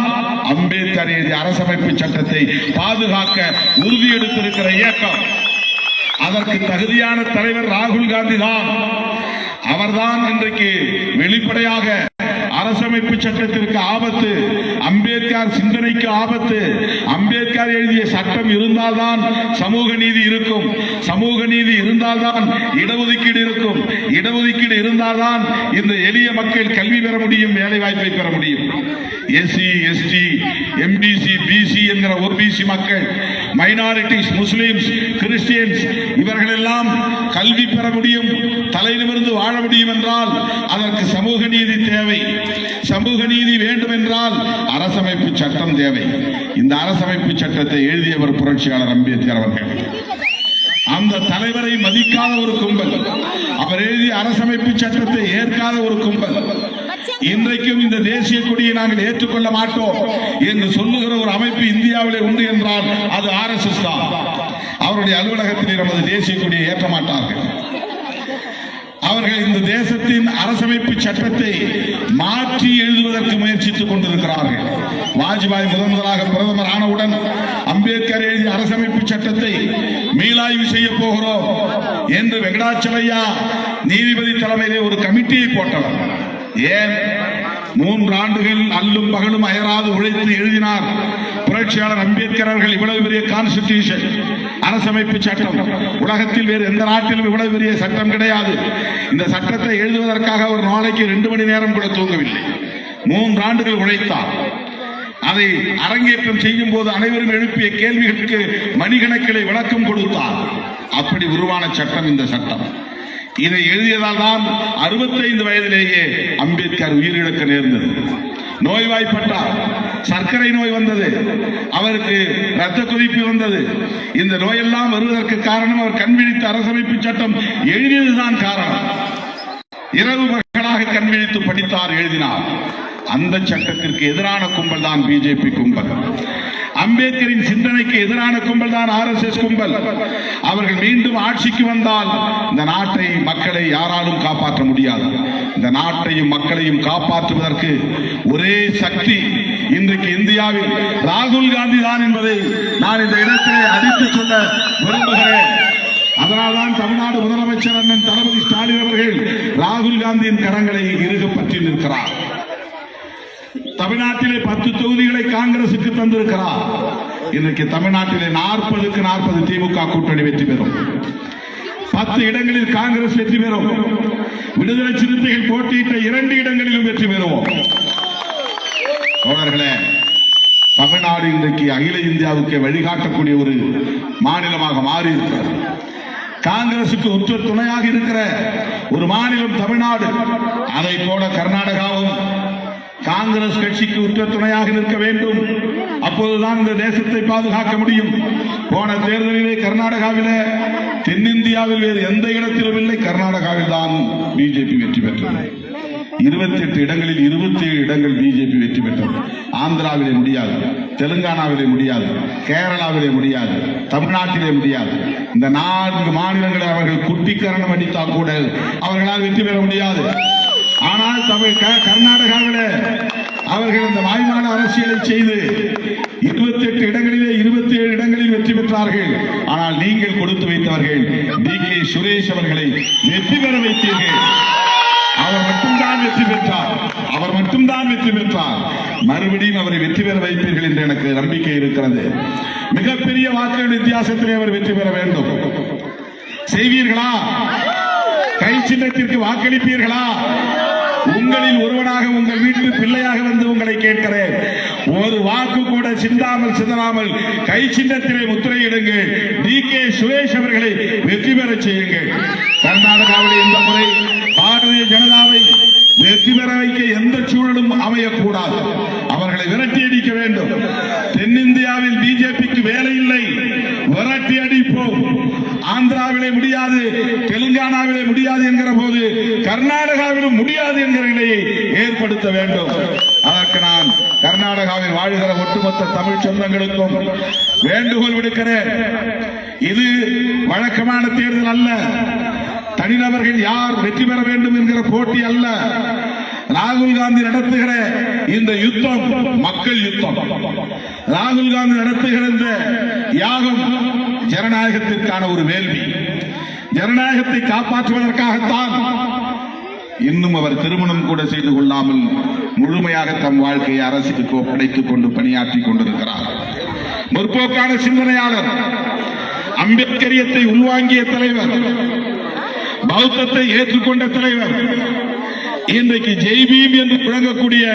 அம்பேத்கர் எழுதிய அரசமைப்பு சட்டத்தை பாதுகாக்க உறுதியெடுத்திருக்கிற இயக்கம். அதற்கு தகுதியான தலைவர் ராகுல் காந்தி தான். அவர்தான் இன்றைக்கு வெளிப்படையாக அரசமைப்பு சட்டத்திற்கு ஆபத்து, அம்பேத்கர் சிந்தனைக்கு ஆபத்து. அம்பேத்கர் எழுதிய சட்டம் இருந்தால்தான் சமூக நீதி இருக்கும், சமூக நீதி இருந்தால்தான் இடஒதுக்கீடு இருக்கும், இடஒதுக்கீடு இருந்தால்தான் இந்த எளிய மக்கள் கல்வி பெற முடியும், வேலை வாய்ப்பை பெற முடியும். SC, ST, MBC, BC என்கிற OBC மக்கள், மைனாரிட்டிஸ், முஸ்லிம்ஸ், கிறிஸ்டியன்ஸ் இவர்கள் எல்லாம் கல்வி பெற முடியும், தலை நிமிர்ந்து வாழ முடியும் என்றால் அதற்கு சமூக நீதி தேவை. சமூக நீதி வேண்டும் என்றால் அரசமைப்பு சட்டம் தேவை. இந்த அரசமைப்பு சட்டத்தை எழுதியவர் புரட்சியாளர் அம்பேத்கர் அவர்கள். அந்த தலைவரை மதிக்காத ஒரு கும்பல், அவர் எழுதிய அரசமைப்பு சட்டத்தை ஏற்காத ஒரு கும்பல், இன்றைக்கும் இந்த தேசிய கொடியை நாங்கள் ஏற்றுக்கொள்ள மாட்டோம் என்று சொல்லுகிற ஒரு அமைப்பு இந்தியாவிலே உண்டு என்றால் அது RSS தான். அவருடைய அலுவலகத்தில் நமது தேசிய கொடியை ஏற்ற மாட்டார்கள். அவர்கள் இந்த தேசத்தின் அரசமைப்பு சட்டத்தை மாற்றி எழுதுவதற்கு முயற்சித்துக் கொண்டிருக்கிறார்கள். வாஜ்பாய் முதலாக பிரதமர் ஆனவுடன் அம்பேத்கர் எழுதிய அரசமைப்பு சட்டத்தை மீளாய்வு செய்ய போகிறோம் என்று வெங்கடாச்சலையா நீதிபதி தலைமையிலே ஒரு கமிட்டியை போட்டவர். ஏன் 3 ஆண்டுகள் அல்லும் பகலும் அயராது உழைத்து எழுதினார் புரட்சியாளர் அம்பேத்கர் அவர்கள். இவ்வளவு பெரிய கான்ஸ்டிடியூஷன், அரசமைப்பு சட்டம், உலகத்தில் வேறு எந்த நாட்டிலும் இவ்வளவு பெரிய சட்டம் கிடையாது. இந்த சட்டத்தை எழுதுவதற்காக ஒரு நாளைக்கு 2 மணி நேரம் கூட தூங்கவில்லை. 3 ஆண்டுகள் உழைத்தார். அதை அரங்கேற்றம் செய்யும் போது அனைவரும் எழுப்பிய கேள்விகளுக்கு மணிக்கணக்கிலே விளக்கம் கொடுத்தார். அப்படி உருவான சட்டம் இந்த சட்டம். இதை எழுதியதால் தான் 65 வயதிலேயே அம்பேத்கர் உயிரிழக்க நேர்ந்தது. நோய்வாய்ப்பட்டார், சர்க்கரை நோய் வந்தது, அவருக்கு இரத்த கொதிப்பு வந்தது. இந்த நோயெல்லாம் வருவதற்கு காரணம் அவர் கண்விழித்த அரசமைப்பு சட்டம் எழுதியதுதான் காரணம். இரவு பகலாக கண்விழித்து படித்தார், எழுதினார். அந்த சட்டத்திற்கு எதிரான கும்பல் தான் பிஜேபி கும்பல். அம்பேத்கரின் சிந்தனைக்கு எதிரான கும்பல் தான் RSS கும்பல். அவர்கள் மீண்டும் ஆட்சிக்கு வந்தால் இந்த நாட்டை, மக்களை யாராலும் காப்பாற்ற முடியாது. இந்த நாட்டையும் மக்களையும் காப்பாற்றுவதற்கு ஒரே சக்தி இன்றைக்கு இந்தியாவில் ராகுல் காந்தி தான் என்பதை நான் இந்த இடத்திலே அடித்து சொல்ல விரும்புகிறேன். அதனால்தான் தமிழ்நாடு முதலமைச்சர் அண்ணன் தளபதி ஸ்டாலின் அவர்கள் ராகுல் காந்தியின் கரங்களை இறுக பற்றி நிற்கிறார். தமிழ்நாட்டிலே 10 தொகுதிகளை காங்கிரசுக்கு தந்திருக்கிறார். இன்றைக்கு தமிழ்நாட்டிலே 40க்கு 40 திமுக கூட்டணி வெற்றி பெறும். 10 இடங்களில் காங்கிரஸ் வெற்றி பெறும். விடுதலை சிறுத்தைகள் போட்டியிட்ட 2 இடங்களிலும் வெற்றி பெறுவோம். தோழர்களே, தமிழ்நாடு இன்றைக்கு அகில இந்தியாவுக்கு வழிகாட்டக்கூடிய ஒரு மாநிலமாக மாறி இருக்கிறது. காங்கிரசுக்கு உற்ற துணையாக இருக்கிற ஒரு மாநிலம் தமிழ்நாடு. அதை போல கர்நாடகாவும் காங்கிரஸ் கட்சிக்கு உற்ற துணையாக நிற்க வேண்டும். அப்போதுதான் இந்த தேசத்தை பாதுகாக்க முடியும். போன தேர்தலிலே கர்நாடகாவிலே தென்னிந்தியாவில் வேறு எந்த இடத்திலும் இல்லை, கர்நாடகாவில் தான் பிஜேபி வெற்றி பெற்றது. 28 இடங்களில் 27 இடங்கள் பிஜேபி வெற்றி பெற்றது. ஆந்திராவிலே முடியாது, தெலுங்கானாவிலே முடியாது, கேரளாவிலே முடியாது, தமிழ்நாட்டிலே முடியாது. இந்த 4 மாநிலங்களை அவர்கள் குட்டிக்கரணம் அடித்தால் கூட அவர்களால் வெற்றி பெற முடியாது. ஆனால் கர்நாடகாவில் அவர்கள் இந்த வாய்மான அரசியலை செய்து 28 இடங்களிலே 27 இடங்களில் வெற்றி பெற்றார்கள். ஆனால் நீங்கள் கொடுத்து வைத்தவர்கள் DK சுரேஷ் அவர்களை வெற்றி பெற வைத்தீர்கள். அவர் மட்டும்தான் வெற்றி பெற்றார். அவர் மட்டும்தான் வெற்றி பெற்றார். மறுபடியும் அவரை வெற்றி பெற வைப்பீர்கள் என்று எனக்கு நம்பிக்கை இருக்கிறது. மிகப்பெரிய வாக்குகள் வித்தியாசத்திலே அவர் வெற்றி பெற வேண்டும். செய்வீர்களா? கை சின்னத்திற்கு வாக்களிப்பீர்களா? உங்களில் ஒருவனாக, உங்கள் வீட்டு பிள்ளையாக வந்து உங்களை கேட்கிறேன். ஒரு வாக்கு கூட சிந்தாமல் சிதறாமல் கை சின்னத்திலே முத்திரையிடுங்கள். DK சுரேஷ் அவர்களை வெற்றி பெற செய்யுங்கள். கர்நாடகாவிலே இந்த முறை பாரதிய ஜனதாவை வெற்றி பெற வைக்க எந்த சூழலும் அமையக்கூடாது. அவர்களை விரட்டி அடிக்க வேண்டும். தென்னிந்தியாவில் பிஜேபிக்கு வேலை இல்லை, விரட்டி அடிப்போம். ஆந்திராவிலே முடியாது, தெலுங்கானாவிலே முடியாது என்கிற போது கர்நாடகாவிலும் முடியாது என்கிற நிலையை ஏற்படுத்த வேண்டும். அதற்கு நான் கர்நாடகாவில் வாழ்கிற ஒட்டுமொத்த தமிழ் சொந்தங்களுக்கும் வேண்டுகோள் விடுக்கிறேன். இது வழக்கமான தேர்தல் அல்ல. தனிநபர்கள் யார் வெற்றி பெற வேண்டும் என்கிற போட்டி அல்ல. ராகுல் காந்தி நடத்துகிற இந்த யுத்தம் மக்கள் யுத்தம். ராகுல் காந்தி நடத்துகிற இந்த யாகம் ஜனநாயகத்திற்கான ஒரு வேள்வி. ஜனநாயகத்தை காப்பாற்றுவதற்காகத்தான் இன்னும் அவர் திருமணம் கூட செய்து கொள்ளாமல் முழுமையாக தம் வாழ்க்கையை அரசுக்கு ஒப்படைத்துக் கொண்டு பணியாற்றிக் கொண்டிருக்கிறார். முற்போக்கான சிந்தனையாளர், அம்பேத்கரியத்தை உள்வாங்கிய தலைவர், பௌத்தத்தை ஏற்றுக்கொண்ட தலைவர், இன்றைக்கு ஜெய்பீம் என்று முழங்கக்கூடிய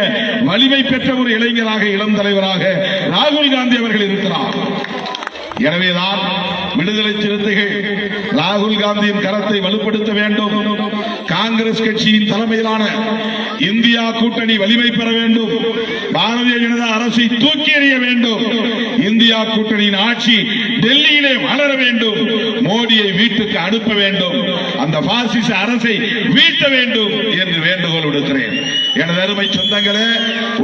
வலிமை பெற்ற ஒரு இளைஞராக, இளம் தலைவராக ராகுல் காந்தி அவர்கள் இருக்கிறார். எனவேதான் விடுதலை சிறுத்தைகள் ராகுல் காந்தியின் கரத்தை வலுப்படுத்த வேண்டும். காங்கிரஸ் கட்சியின் தலைமையிலான இந்தியா கூட்டணி வலிமை பெற வேண்டும். பாரதிய ஜனதா அரசை தூக்கி எறிய வேண்டும். இந்தியா கூட்டணியின் ஆட்சி டெல்லியிலே வளர வேண்டும். மோடியை வீட்டுக்கு அனுப்ப வேண்டும். அந்த பாசிச அரசை வீழ்த்த வேண்டும் என்று வேண்டுகோள் விடுக்கிறேன். எனது அருமை சொந்தங்களே,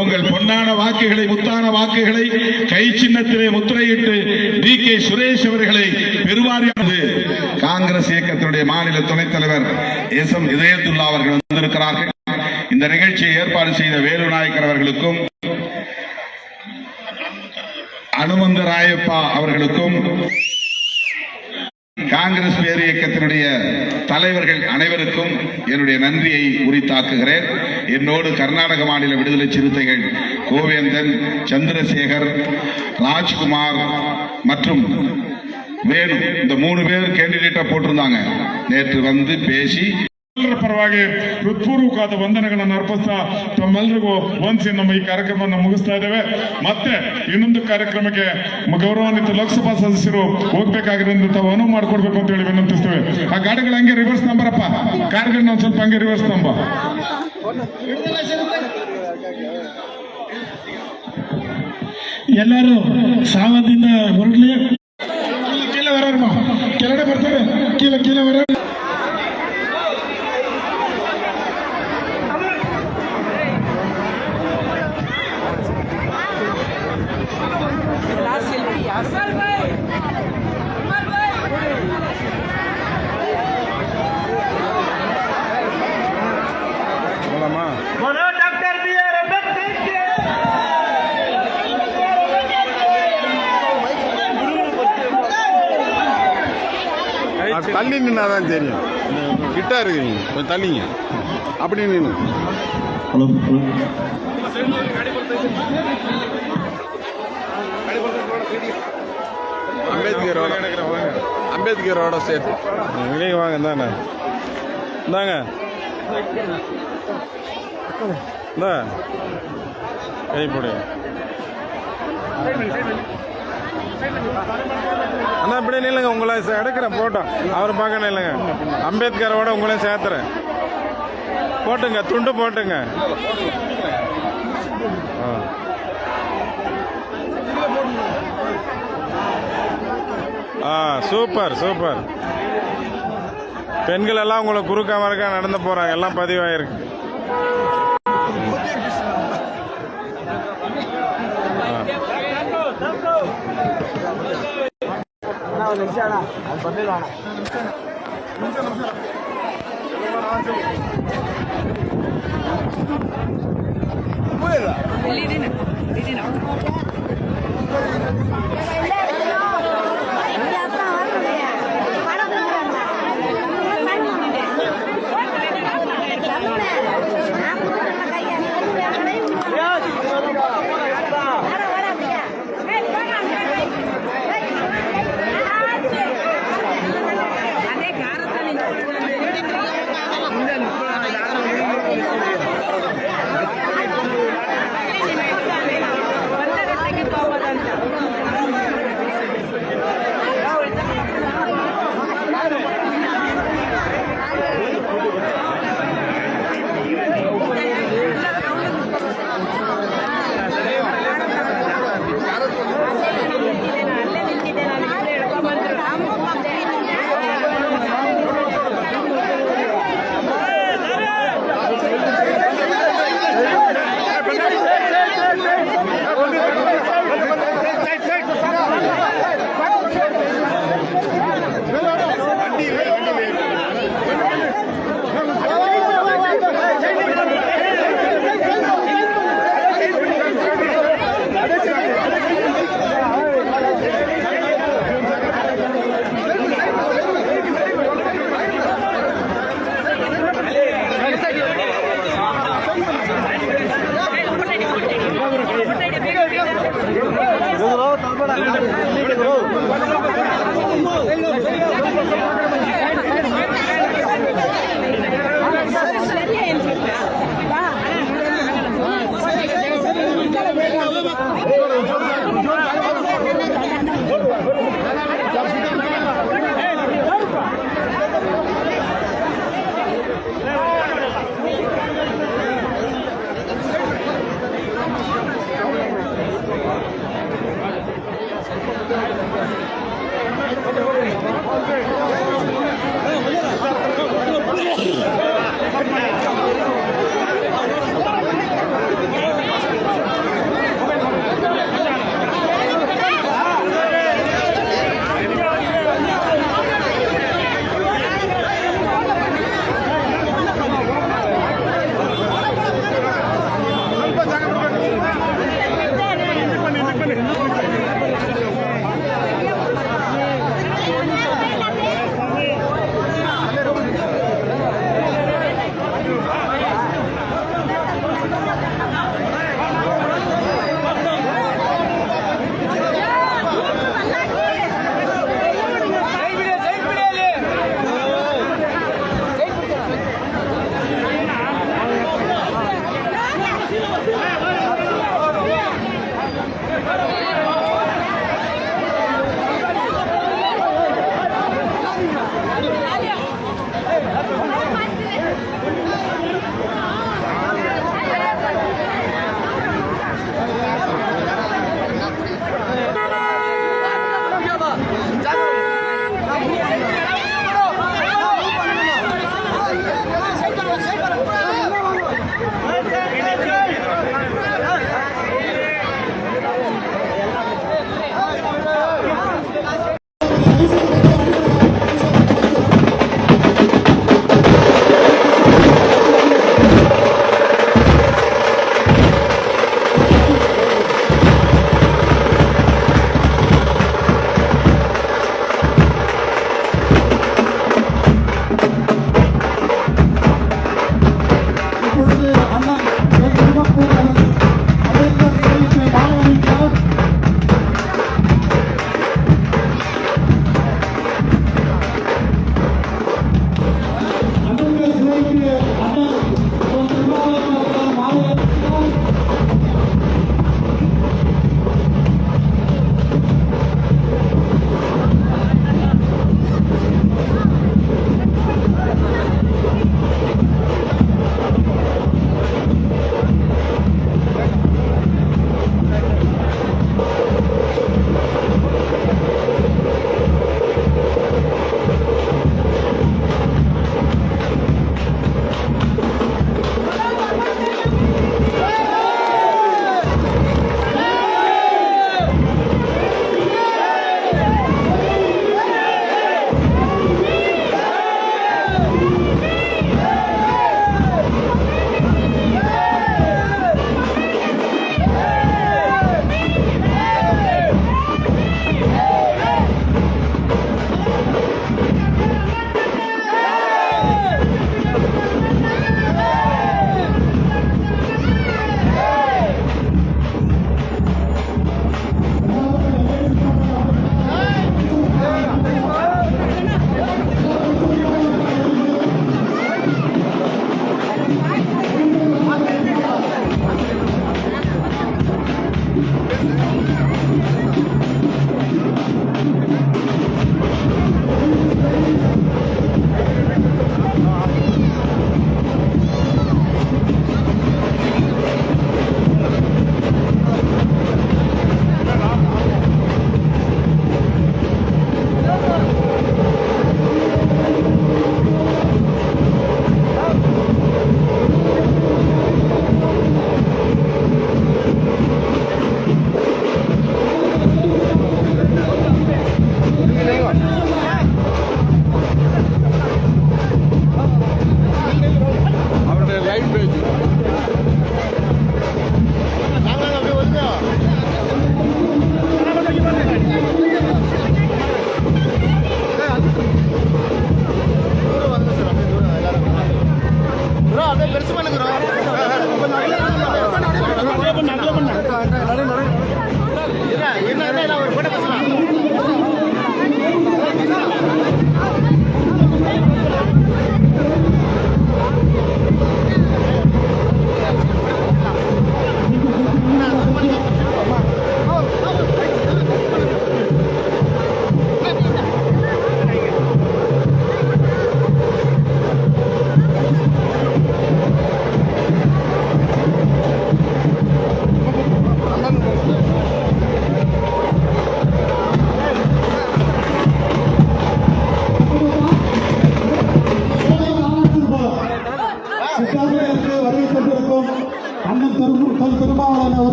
உங்கள் பொன்னான வாக்குகளை, முத்தான வாக்குகளை கை சின்னத்திலே முத்திரையிட்டு DK சுரேஷ் அவர்களை பெருவாரியானது காங்கிரஸ் இயக்கத்தினுடைய மாநில துணைத் தலைவர் SM இதயத்துல்லா அவர்கள் வந்திருக்கிறார்கள். இந்த நிகழ்ச்சியை ஏற்பாடு செய்த வேலு நாயக்கர் அவர்களுக்கும், அனுமந்த ராயப்பா அவர்களுக்கும், காங்கிரஸ் பேர் இயக்கத்தினுடைய தலைவர்கள் அனைவருக்கும் என்னுடைய நன்றியை உரித்தாக்குகிறேன். என்னோடு கர்நாடக மாநில விடுதலை சிறுத்தைகள் கோவேந்தன், சந்திரசேகர், ராஜ்குமார் மற்றும் வேணு, இந்த 3 பேர் கேண்டிடேட்டா போட்டிருந்தாங்க. நேற்று வந்து பேசி ಪರವಾಗಿ ಹೃತ್ಪೂರ್ವಕವಾದ ವಂದನೆಗಳನ್ನು ಅರ್ಪಿಸ್ತಾ ತಮ್ಮೆಲ್ಲರಿಗೂ ವಂದಿಸಿ ನಮ್ಮ ಈ ಕಾರ್ಯಕ್ರಮವನ್ನು ಮುಗಿಸ್ತಾ ಇದ್ದೇವೆ. ಮತ್ತೆ ಇನ್ನೊಂದು ಕಾರ್ಯಕ್ರಮಕ್ಕೆ ಗೌರವಾನ್ವಿತ ಲೋಕಸಭಾ ಸದಸ್ಯರು ಹೋಗ್ಬೇಕಾಗಿರೋದ್ರಿಂದ ತಾವು ಅನುವು ಮಾಡಿಕೊಡ್ಬೇಕು ಅಂತ ಹೇಳಿ ವಿನಂತಿಸ್ತೇವೆ. ಆ ಗಾಡಿಗಳು ಹಂಗೆ ರಿವರ್ಸ್ ನಂಬರಪ್ಪ, ಕಾರ್ಗಳನ್ನ ಒಂದ್ ಸ್ವಲ್ಪ ಹಂಗೆ ರಿವರ್ಸ್ ನಂಬ. ಎಲ್ಲರೂ ಸಾವದಿಂದ ಹೊರಡ್ಲಿ. ಕೀழே வராருமா, ಕೆಳಗಡೆ ಬರ್ತಾರೆ, ಕೀழே வர. தள்ளி நின்னாதான் தெரியும், கிட்டா இருக்குங்க, கொஞ்சம் தள்ளிங்க, அப்படி நின்று. அம்பேத்கரோட சேர்த்து வெளியே வாங்க. இந்தாங்க இந்தாங்க இந்தா கை போடு அண்ணா. இப்படியே இல்லைங்க, உங்களை எடுக்கிறேன் போட்டோம். அவரை பார்க்கணும் இல்லைங்க, அம்பேத்கரோட உங்களையும் சேர்த்துறேன். போட்டுங்க, துண்டு போட்டுங்க. Super super. பெண்கள் எல்லாம் உங்களை குறுக்க மறுக்க நடந்து போறாங்க, எல்லாம் பதிவாயிருக்கு.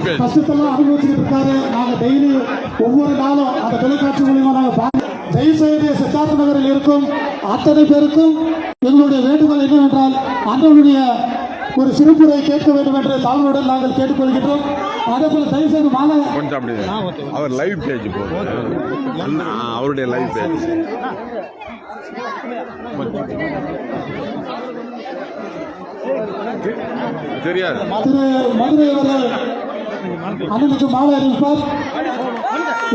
கஷ்டத்தெல்லாம் அனுபவிச்சிருக்காரு. நாங்கள் டெய்லி ஒவ்வொரு நாளும் அந்த தொலைக்காட்சி மூலியமா நாங்கள் தயவுசெய்து சித்தார்த்த நகரில் இருக்கும் அத்தனை பேருக்கும் எங்களுடைய வேண்டுகோள் என்னவென்றால் அன்றவருடைய ஒரு சிறுப்புரை கேட்க வேண்டும் என்று தாழ்வுடன் நாங்கள் கேட்டுக்கொள்கின்றோம். அதே போல தயவுசெய்து மாலை அவர் லைவ் பேஜ் அவருடைய லைவ் பேஜ் தெரியாது. மதுரை அவர்கள் அண்ணனுக்கு மாலை அறிவிப்பார்.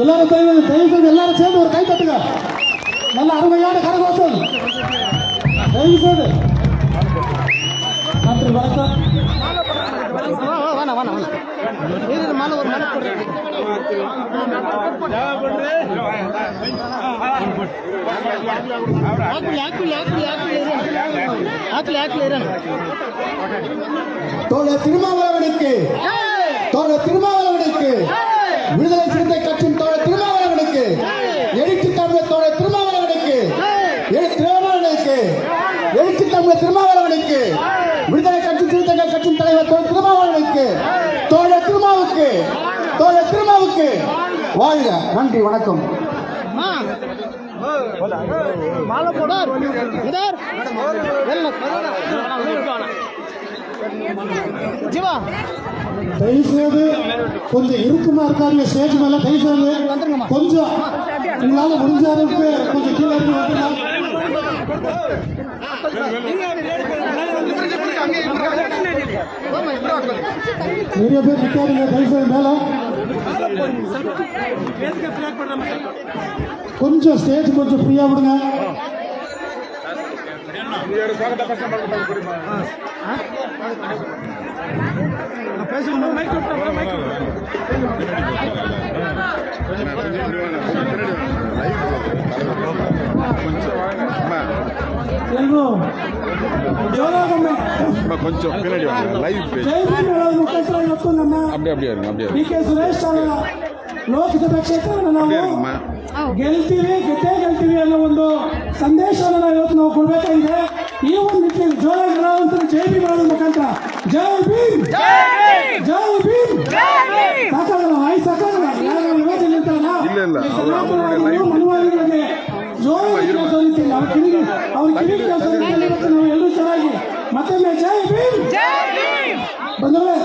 எல்லாரும் தயவுசெய்து எல்லாரும் சேர்ந்து ஒரு கை தட்டுங்க. நல்ல அருமையான கரகோஷம். தயவுசெய்து நன்றி, வணக்கம். தோழர் திருமாவளவனுக்கு விடுதலை சிறுத்தை கட்சியின் தோழர் திருமாவளவனுக்கு, எழுச்சி தமிழர் தோழர் திருமாவளவனுக்கு, எழுச்சி தமிழர் திருமாவளவனுக்கு, விடுதலை கட்சி சிறுத்தைகள் கட்சியின் தலைவர் தோழர் திருமாவளவனுக்கு, தோழர் திருமாவுக்கு வாழ்க. நன்றி, வணக்கம். தயவுசெய்து கொஞ்சம் இருக்குமா இருக்காரு ஸ்டேஜ் மேல. தயவுசெய்து கொஞ்சம் உங்களால முடிஞ்ச அளவுக்கு கொஞ்சம் கீழே இருந்து வந்துடலாம். நிறைய பேர் நிற்காதீங்க தயவுசெய்து மேல. கொஞ்சம் ஸ்டேஜ் கொஞ்சம் ஃப்ரீயா விடுங்க. కొంచెం పిల్లడి లైవ్ ಲೋಕಸಭಾ ಕ್ಷೇತ್ರವನ್ನು ನಾವು ಗೆಲ್ತೀವಿ ಅನ್ನೋ ಒಂದು ಸಂದೇಶವನ್ನು ನಾವು ಇವತ್ತು ನಾವು ಕೊಡಬೇಕಾಗಿದೆ. ಈ ಒಂದು ನಿಟ್ಟಿನಲ್ಲಿ ಜೋರಾಗಿ ಅಂತ ಜೈ ಭೀಮ್ ಮಾಡೋದ್ರ ಮುಖಾಂತರ ಜೈ ಭೀಮ್ ಸಾಕಾಗಲ್ಲ, ವಾಯ್ಸ್ ಸಾಕಾಗಲ್ಲ. ಯೋಚನೆ ಇರ್ತಾರಲ್ಲ ಮನುವಾದಿಗಳಿಗೆ ಜೋರಾಗಿ ಸೋಲಿಸಿಲ್ಲ ಅವ್ರ ಕಿವಿಗೆ ನಾವು ಎಲ್ಲರೂ ಚೆನ್ನಾಗಿ ಮತ್ತೊಮ್ಮೆ ಜೈ ಭೀಮ್ ಬಂದವೇ.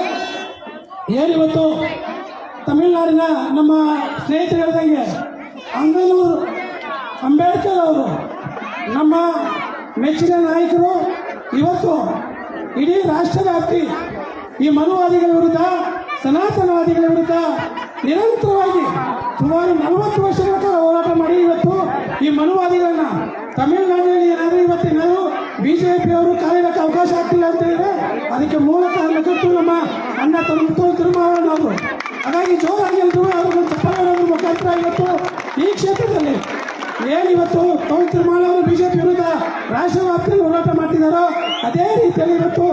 ಏನಿವತ್ತು ತಮಿಳುನಾಡಿನ ನಮ್ಮ ಸ್ನೇಹಿತರು ಹೇಳಿದಂಗೆ ಅಂಗನೂರು ಅಂಬೇಡ್ಕರ್ ಅವರು ನಮ್ಮ ಮೆಚ್ಚಿನ ನಾಯಕರು. ಇವತ್ತು ಇಡೀ ರಾಷ್ಟ್ರವ್ಯಾಪಿ ಈ ಮನುವಾದಿಗಳ ವಿರುದ್ಧ, ಸನಾತನವಾದಿಗಳ ವಿರುದ್ಧ ನಿರಂತರವಾಗಿ ಸುಮಾರು 40 ವರ್ಷಗಳ ಕಾಲ ಹೋರಾಟ ಮಾಡಿ ಇವತ್ತು ಈ ಮನುವಾದಿಗಳನ್ನ ತಮಿಳುನಾಡಿನಲ್ಲಿ ಏನಾದರೂ ಇವತ್ತೇನಾದರೂ ಬಿಜೆಪಿಯವರು ಕಾಲಿಡಕ್ಕೆ ಅವಕಾಶ ಆಗ್ತಿಲ್ಲ ಅಂತ ಹೇಳಿದ್ರೆ ಅದಕ್ಕೆ ಮೂಲ ಕಾರಣಕರ್ತರು ನಮ್ಮ ಅಣ್ಣ ತಿರುಮಾವಣ್ಣವರು. ಹಾಗಾಗಿ ಜೋರಾಗಿ ಎಲ್ರು ಅವ್ರಿಗೆ ತಪ್ಪಾಗೋದ್ರ ಮುಖಾಂತರ ಇವತ್ತು ಈ ಕ್ಷೇತ್ರದಲ್ಲಿ ಏನಿವತ್ತು ತಿರುಮಾವಣ್ಣ ಅವರು ಬಿಜೆಪಿ ವಿರುದ್ಧ ರಾಷ್ಟ್ರವ್ಯಾಪ್ತಿಯಲ್ಲಿ ಹೋರಾಟ ಮಾಡ್ತಿದ್ದಾರೋ ಅದೇ ರೀತಿಯಲ್ಲಿ ಇವತ್ತು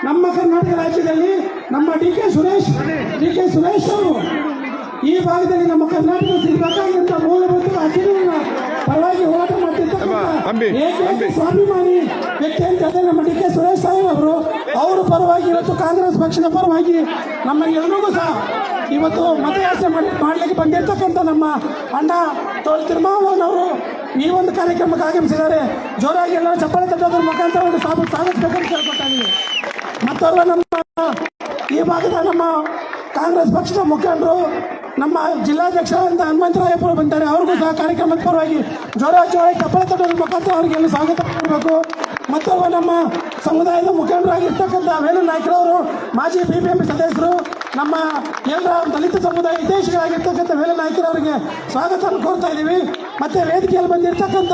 ನಮ್ಮ ಕರ್ನಾಟಕ ರಾಜ್ಯದಲ್ಲಿ ನಮ್ಮ ಡಿ ಕೆ ಸುರೇಶ್ ಅವರು ಈ ಭಾಗದಲ್ಲಿ ನಮ್ಮ ಕರ್ನಾಟಕ ಸಿಗಬೇಕಾಗಿರುವಂತಹ ಮೂಲಭೂತ ಹಕ್ಕಿನ ಪರವಾಗಿ ಹೋರಾಟ ಮಾಡ್ತಿರ್ತಕ್ಕಂಥ ಸ್ವಾಭಿಮಾನಿ ವ್ಯಕ್ತಿ ಅಂತ ನಮ್ಮ ಡಿ ಕೆ ಸುರೇಶ್ ಸಾಹೇಬ್ ಅವರು ಪರವಾಗಿ ಇವತ್ತು ಕಾಂಗ್ರೆಸ್ ಪಕ್ಷದ ಪರವಾಗಿ ನಮ್ಮೆಲ್ಲರಿಗೂ ಸಹ ಇವತ್ತು ಮತಯಾಚನೆ ಮಾಡಲಿಕ್ಕೆ ಬಂದಿರತಕ್ಕಂಥ ನಮ್ಮ ಅಣ್ಣ ತೋಳ್ ತಿರುಮಾವಣ್ಣವರು ಈ ಒಂದು ಕಾರ್ಯಕ್ರಮಕ್ಕೆ ಆಗಮಿಸಿದ್ದಾರೆ. ಜೋರಾಗಿ ಎಲ್ಲ ಚಪ್ಪಾಳೆ ತಟ್ಟೋದ್ರ ಮುಖಾಂತರ ಒಂದು ಸ್ವಾಗತಿಸಬೇಕಂತ ಕೇಳ್ಕೊತಾ ಇದ್ದೀವಿ. ಮತ್ತೋರ್ವ ನಮ್ಮ ಈ ಭಾಗದ ನಮ್ಮ ಕಾಂಗ್ರೆಸ್ ಪಕ್ಷದ ಮುಖಂಡರು ನಮ್ಮ ಜಿಲ್ಲಾಧ್ಯಕ್ಷ ಅಂತ ಹನುಮಂತರಾಯಪುರ ಬಂದಿದ್ದಾರೆ. ಅವ್ರಿಗೂ ಸಹ ಕಾರ್ಯಕ್ರಮದ ಪರವಾಗಿ ಜೋರಾಗಿ ಚಪ್ಪಾಳೆ ತಟ್ಟೋದ್ರ ಮುಖಾಂತರ ಅವರಿಗೆಲ್ಲ ಸ್ವಾಗತ ಮಾಡಬೇಕು. ಮತ್ತೋರ್ವ ನಮ್ಮ ಸಮುದಾಯದ ಮುಖಂಡರಾಗಿರ್ತಕ್ಕಂಥ ವೇಲು ನಾಯ್ಕರವರು ಮಾಜಿ BBMP ಸದಸ್ಯರು, ನಮ್ಮ ಎಲ್ಲ ದಲಿತ ಸಮುದಾಯ ಹಿತೈಷಿಗಳಾಗಿರ್ತಕ್ಕಂಥ ವೇಲು ನಾಯ್ಕರವರಿಗೆ ಸ್ವಾಗತ ಕೋರ್ತಾ ಇದ್ದೀವಿ. ಮತ್ತೆ ವೇದಿಕೆಯಲ್ಲಿ ಬಂದಿರತಕ್ಕಂಥ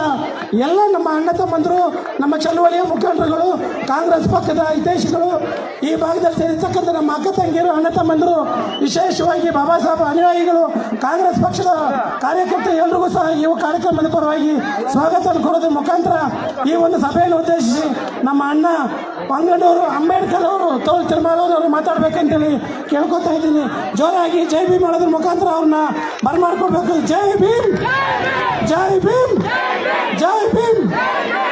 ಎಲ್ಲ ನಮ್ಮ ಅಣ್ಣ ತಮ್ಮಂದರು, ನಮ್ಮ ಚಳುವಳಿಯ ಮುಖಂಡರುಗಳು, ಕಾಂಗ್ರೆಸ್ ಪಕ್ಷದ ಹಿತೈಷಿಗಳು, ಈ ಭಾಗದಲ್ಲಿ ಸೇರಿರ್ತಕ್ಕಂಥ ನಮ್ಮ ಅಕ್ಕ ತಂಗಿಯರು, ಅಣ್ಣ ತಮ್ಮಂದರು, ವಿಶೇಷವಾಗಿ ಬಾಬಾ ಸಾಹೇಬ್ ಅನುಯಾಯಿಗಳು, ಕಾಂಗ್ರೆಸ್ ಪಕ್ಷದ ಕಾರ್ಯಕರ್ತರು ಎಲ್ರಿಗೂ ಸಹ ಈ ಕಾರ್ಯಕ್ರಮದ ಪರವಾಗಿ ಸ್ವಾಗತ ಕೊಡೋದ್ರ ಮುಖಾಂತರ ಈ ಒಂದು ಸಭೆಯನ್ನು ಉದ್ದೇಶಿಸಿ ನಮ್ಮ ಅಣ್ಣ ಪಂಗಡವರು ಅಂಬೇಡ್ಕರ್ ಅವರು ತೋಳ್ ತಿರುಮಾವಣ್ಣವರು ಮಾತಾಡ್ಬೇಕಂತೇಳಿ ಕೇಳ್ಕೊತಾ ಇದ್ದೀನಿ. ಜೋರಾಗಿ ಜೈ ಭೀಮ್ ಮಾಡೋದ್ರ ಮುಖಾಂತರ ಅವ್ರನ್ನ ಬರಮಾಡ್ಕೊಳ್ಬೇಕು. ಜೈ ಭೀಮ್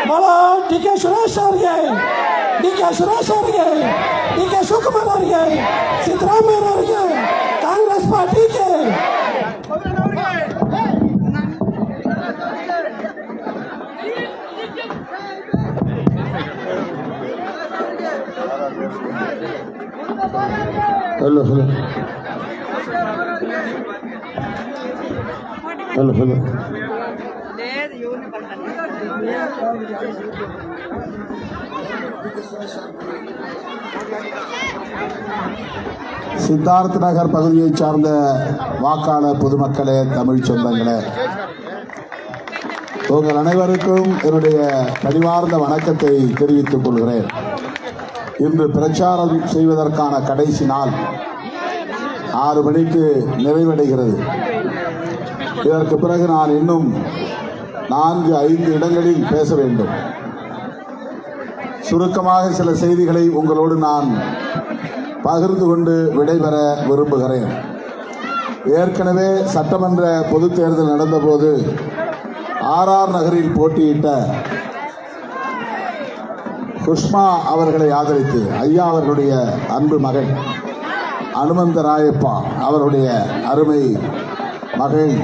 ಬೋಲೋ ಡಿ ಕೆ ಸುರೇಶ್ ಅವರಿಗೆ, ಡಿ ಕೆ ಶಿವಕುಮಾರ್ ಅವರಿಗೆ, ಸಿದ್ದರಾಮಯ್ಯ ಅವರಿಗೆ, காங்கிரஸ் பார்ட்டிக்கு. Hello hello hello hello Siddharth Nagar பகுதியைச் சார்ந்த வாக்காளர் பொதுமக்களே, தமிழ் சொந்தங்களே, உங்கள் அனைவருக்கும் என்னுடைய பணிவார்ந்த வணக்கத்தை தெரிவித்துக் கொள்கிறேன். இன்று பிரச்சாரம் செய்வதற்கான கடைசி நாள் 6 மணிக்கு நிறைவடைகிறது. இதற்கு பிறகு நான் இன்னும் 4-5 இடங்களில் பேச வேண்டும். சுருக்கமாக சில செய்திகளை உங்களோடு நான் பகிர்ந்து கொண்டு விடைபெற விரும்புகிறேன். ஏற்கனவே சட்டமன்ற பொதுத் தேர்தல் நடந்தபோது RR நகரில் போட்டியிட்ட குஷ்மா அவர்களை ஆதரித்து ஐயா அவர்களுடைய அன்பு மகன் அனுமந்தராயப்பா அவருடைய அருமை மகன்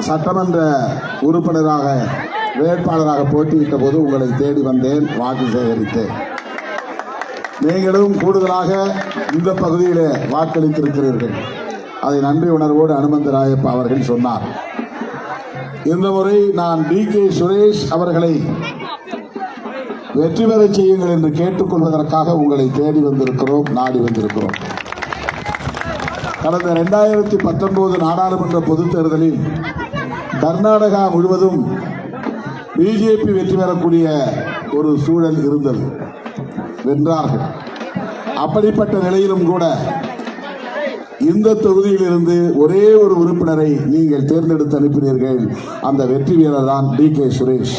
சட்டமன்ற உறுப்பினராக வேட்பாளராக போட்டியிட்ட போது உங்களை தேடி வந்தேன், வாக்கு சேகரித்தேன். நீங்களும் கூடுதலாக இந்த பகுதியிலே வாக்களித்திருக்கிறீர்கள். அதை நன்றி உணர்வோடு அனுமந்தராயப்பா அவர்கள் சொன்னார். இந்த முறை நான் DK சுரேஷ் அவர்களை வெற்றி பெறச் செய்யுங்கள் என்று கேட்டுக்கொள்வதற்காக உங்களை தேடி வந்திருக்கிறோம், நாடி வந்திருக்கிறோம். கடந்த 2019 நாடாளுமன்ற பொதுத் தேர்தலில் கர்நாடகா முழுவதும் பிஜேபி வெற்றி பெறக்கூடிய ஒரு சூழல் இருந்தது, வென்றார்கள். அப்படிப்பட்ட நிலையிலும் கூட இந்த தொகுதியிலிருந்து ஒரே ஒரு உறுப்பினரை நீங்கள் தேர்ந்தெடுத்து அனுப்பினீர்கள். அந்த வெற்றி வீரர் தான் DK சுரேஷ்.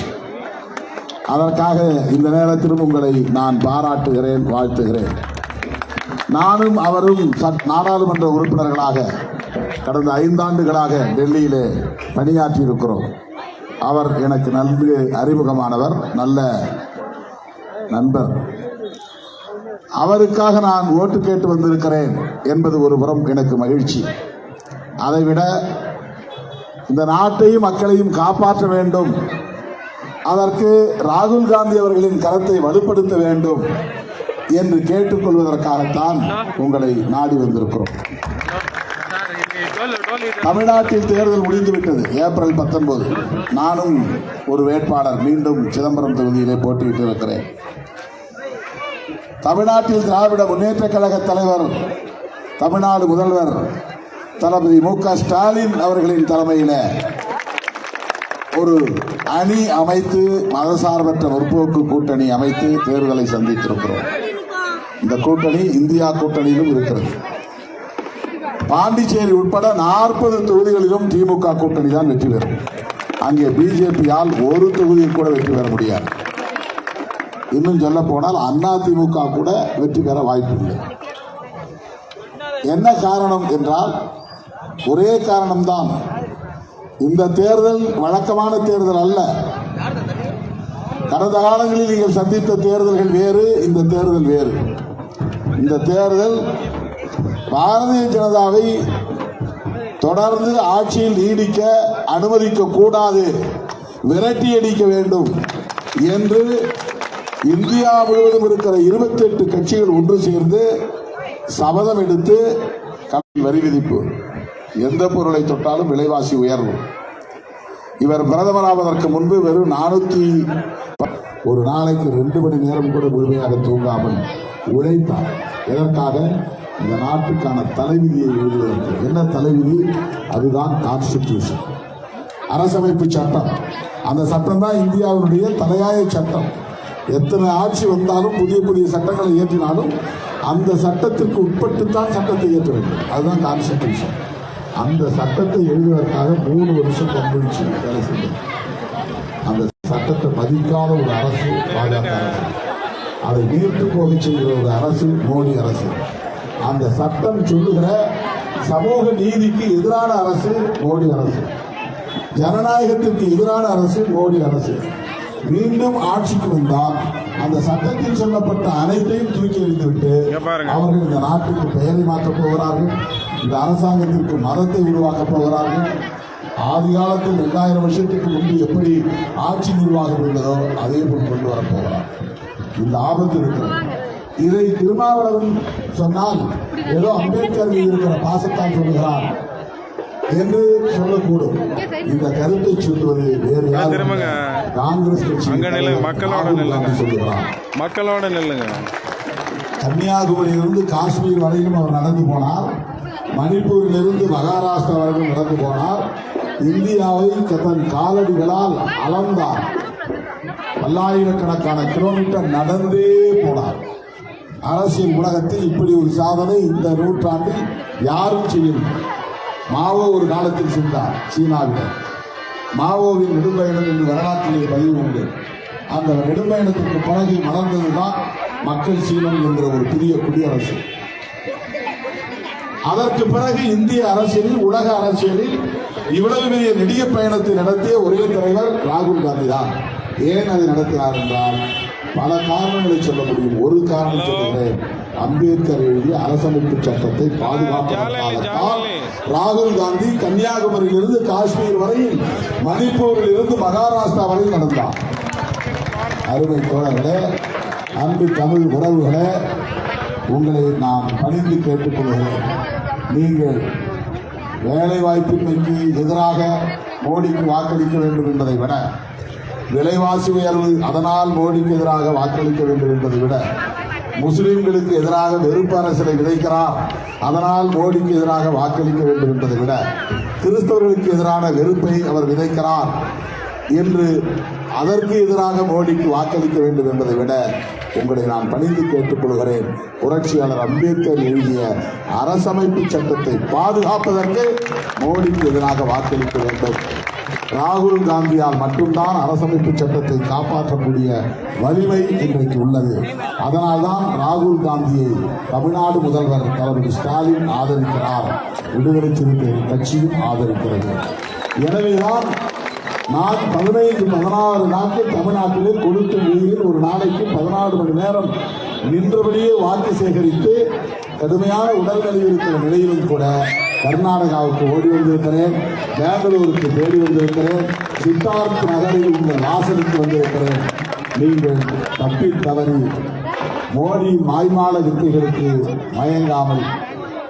அதற்காக இந்த நேரத்திலும் உங்களை நான் பாராட்டுகிறேன், வாழ்த்துகிறேன். நானும் அவரும் நாடாளுமன்ற உறுப்பினர்களாக கடந்த 5 ஆண்டுகளாக டெல்லியிலே பணியாற்றி இருக்கிறோம். அவர் எனக்கு நன்கு அறிமுகமானவர், நல்ல நண்பர். அவருக்காக நான் ஓட்டு கேட்டு வந்திருக்கிறேன் என்பது ஒரு புறம் எனக்கு மகிழ்ச்சி. அதைவிட இந்த நாட்டையும் மக்களையும் காப்பாற்ற வேண்டும், அதற்கு ராகுல் காந்தி அவர்களின் கரத்தை வலுப்படுத்த வேண்டும் என்று கேட்டுக்கொள்வதற்காகத்தான் உங்களை நாடி வந்திருக்கிறோம். தமிழ்நாட்டில் தேர்தல் முடிந்துவிட்டது, ஏப்ரல் 19. நானும் ஒரு வேட்பாளர் மீண்டும் சிதம்பரம் தொகுதியிலே போட்டியிட்டு இருக்கிறேன். தமிழ்நாட்டில் திராவிட முன்னேற்ற கழக தலைவர், தமிழ்நாடு முதல்வர் தளபதி MK ஸ்டாலின் அவர்களின் தலைமையில் ஒரு அணி அமைத்து, மதசார்பற்ற முற்போக்கு கூட்டணி அமைத்து தேர்தலை சந்தித்திருக்கிறோம். இந்த கூட்டணி இந்தியா கூட்டணியிலும் இருக்கிறது. பாண்டிச்சேரி உட்பட 40 தொகுதிகளிலும் திமுக கூட்டணி தான் வெற்றி பெறும். அங்கே பிஜேபியால் ஒரு தொகுதியில் கூட வெற்றி பெற முடியாது. இன்னும் சொல்ல போனால் அதிமுக கூட வெற்றி பெற வாய்ப்பில்லை. என்ன காரணம் என்றால் ஒரே காரணம்தான், இந்த தேர்தல் வழக்கமான தேர்தல் அல்ல. கடந்த காலங்களில் நீங்கள் சந்தித்த தேர்தல்கள் வேறு, இந்த தேர்தல் வேறு. இந்த தேர்தல் பாரதிய ஜனதாவை தொடர்ந்து ஆட்சியில் நீடிக்க அனுமதிக்க கூடாது, விரட்டி அடிக்க வேண்டும் என்று இந்தியா முழுவதும் இருக்கிற 28 கட்சிகள் ஒன்று சேர்ந்து சபதம் எடுத்து வரி விதிப்பு, எந்த பொருளை தொட்டாலும் விலைவாசி உயர்வு. இவர் பிரதமராவதற்கு முன்பு வெறும் 400 ஒரு நாளைக்கு 2 மணி நேரம் கூட முழுமையாக தூங்காமல் உழைத்தார். எதற்காக? இந்த நாட்டுக்கான தலைவிதியை எழுதுவதற்கு. என்ன தலைவிதி? அதுதான் கான்ஸ்டிடியூஷன், அரசமைப்பு சட்டம். அந்த சட்டம் தான் இந்தியாவினுடைய தலையாய சட்டம். எத்தனை ஆட்சி வந்தாலும் புதிய புதிய சட்டங்களை இயற்றினாலும் அந்த சட்டத்திற்கு உட்பட்டுத்தான் சட்டத்தை இயற்ற வேண்டும். அதுதான் கான்ஸ்டிடியூஷன். அந்த சட்டத்தை எழுதுவதற்காக 3 வருஷம் பங்களிச்சு வேலை செய்தது. அந்த சட்டத்தை மதிக்காத ஒரு அரசு பாஜக அரசு, அதை நீர்த்து போக செய்கிற ஒரு அரசு மோடி அரசு. அந்த சட்டம் சொல்லுகிற சமூக நீதிக்கு எதிரான அரசு மோடி அரசு, ஜனநாயகத்திற்கு எதிரான அரசு மோடி அரசு. மீண்டும் ஆட்சிக்கு வந்தால் அந்த சட்டத்தில் சொல்லப்பட்ட அனைத்தையும் தூக்கி எறிந்துவிட்டு அவர்கள் இந்த நாட்டுக்கு பெயரை மாற்றப் போகிறார்கள். இந்த அரசாங்கத்திற்கு மதத்தை உருவாக்கப் போகிறார்கள். ஆதி காலத்தில் 2000 வருஷத்துக்கு முன்பு எப்படி ஆட்சி நிர்வாகம் இருந்ததோ அதே போல் கொண்டு வரப்போகிறார். இந்த ஆபத்து இருக்கிறது. இதை திருமாவளவன் சொன்னால் ஏதோ அம்பேத்கர் மீது இருக்கிற பாசத்தான் சொல்லுகிறார் என்று சொல்லக்கூடும். இந்த கருத்தை சொல்லுவது வேறு யாரும் காங்கிரஸ் கட்சி சொல்லுகிறார். மக்களோட நில்லுங்க. கன்னியாகுமரியிலிருந்து காஷ்மீர் வரையிலும் அவர் நடந்து போனார். மணிப்பூரிலிருந்து மகாராஷ்டிரா வரைக்கும் நடந்து போனார். இந்தியாவை தன் காலடிகளால் அளந்தார். பல்லாயிரக்கணக்கான கிலோமீட்டர் நடந்தே போனார். அரசியல் உலகத்தில் இப்படி ஒரு சாதனை இந்த நூற்றாண்டில் யாரும் செய்யவில்லை. மாவோ ஒரு காலத்தில் சென்றார் சீனாவில். மாவோவின் நெடும்பயணம் என்று வரலாற்றிலே பதிவு உண்டு. அந்த நெடும்பயணத்திற்கு பிறகு மலர்ந்ததுதான் மக்கள் சீனம் என்கிற ஒரு புதிய குடியரசு. அதற்கு பிறகு இந்திய அரசியலில், உலக அரசியலில் இவ்வளவு பெரிய நெடிய பயணத்தை நடத்திய ஒரே தலைவர் ராகுல் காந்தி தான். ஏன் அதை நடத்தினார் என்றால் பல காரணங்களை சொல்ல முடியும். ஒரு காரணம் சொல்லுகிறேன். அம்பேத்கர் எழுதிய அரசமைப்பு சட்டத்தை பாதுகாப்பதற்காகத்தான் ராகுல் காந்தி கன்னியாகுமரியிலிருந்து காஷ்மீர் வரையில், மணிப்பூரில் இருந்து மகாராஷ்டிரா வரையில் நடந்தார். அருமை தோழர்களே, அன்பு தமிழ் உறவுகளே, உங்களை நான் பணிந்து கேட்டுக்கொள்கிறேன். நீங்கள் வேலை வாய்ப்பின்மைக்கு எதிராக மோடிக்கு வாக்களிக்க வேண்டும் என்பதை விட, விலைவாசி உயர்வு அதனால் மோடிக்கு எதிராக வாக்களிக்க வேண்டும் என்பதை விட, முஸ்லிம்களுக்கு எதிராக வெறுப்பு அரசியலை விதைக்கிறார் அதனால் மோடிக்கு எதிராக வாக்களிக்க வேண்டும் என்பதை விட, கிறிஸ்தவர்களுக்கு எதிரான வெறுப்பை அவர் விதைக்கிறார் என்று அதற்கு எதிராக மோடிக்கு வாக்களிக்க வேண்டும் என்பதை விட உங்களை நான் பணிந்து கேட்டுக்கொள்கிறேன். புரட்சியாளர் அம்பேத்கர் எழுதிய அரசமைப்பு சட்டத்தை பாதுகாப்பதற்கு மோடிக்கு எதிராக வாக்களிக்க வேண்டும். ராகுல் காந்தியால் மட்டும்தான் அரசமைப்பு சட்டத்தை காப்பாற்றக்கூடிய வலிமை இன்றைக்கு உள்ளது. அதனால்தான் ராகுல் காந்தியை தமிழ்நாடு முதல்வர் தளபதி ஸ்டாலின் ஆதரிக்கிறார். விடுதலை சிறுத்தைகள் கட்சியும் ஆதரிக்கிறது. எனவேதான் நான் 15-16 நாட்கள் தமிழ்நாட்டிலே கொடுத்த நீரில் ஒரு நாளைக்கு 14 மணி நேரம் நின்றபடியே வாக்கு சேகரித்து கடுமையான உடல்நிலை இருக்கிற நிலையிலும் கூட கர்நாடகாவுக்கு ஓடி வந்திருக்கிறேன், பெங்களூருக்கு தேடி வந்திருக்கிறேன், சித்தார்த் நகரில் உங்கள் வாசலுக்கு வந்திருக்கிறேன். நீங்கள் தப்பி தவறி மோடியின் மாய்மால வித்தைகளுக்கு மயங்காமல்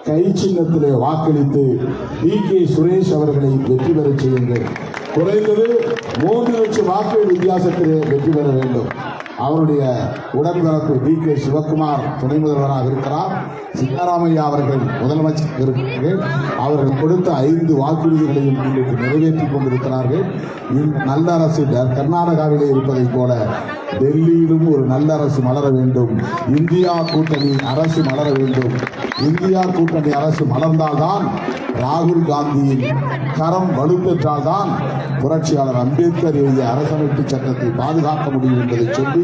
கை சின்னத்திலே வாக்களித்து DK சுரேஷ் அவர்களை வெற்றி பெற செய்யுங்கள். குறைந்தது 3 லட்சம் வாக்கு வித்தியாசத்திலே வெற்றி பெற வேண்டும். அவருடைய உடன்பிறப்பு DK சிவக்குமார் துணை முதல்வராக இருக்கிறார். சித்தராமையா அவர்கள் முதலமைச்சர் இருக்கிறார்கள். அவர்கள் கொடுத்த 5 வாக்குறுதிகளையும் இன்றைக்கு நிறைவேற்றிக் கொண்டிருக்கிறார்கள். நல்ல அரசு கர்நாடகாவிலே இருப்பதைப் போல டெல்லியிலும் ஒரு நல்ல அரசு மலர வேண்டும். இந்தியா கூட்டணி அரசு மலர வேண்டும். இந்தியா கூட்டணி அரசு மலர்ந்தால்தான், ராகுல் காந்தியின் கரம் வலுப்பெற்றால்தான் புரட்சியாளர் அம்பேத்கர் எழுதிய அரசமைப்பு சட்டத்தை பாதுகாக்க முடியும் என்பதை சொல்லி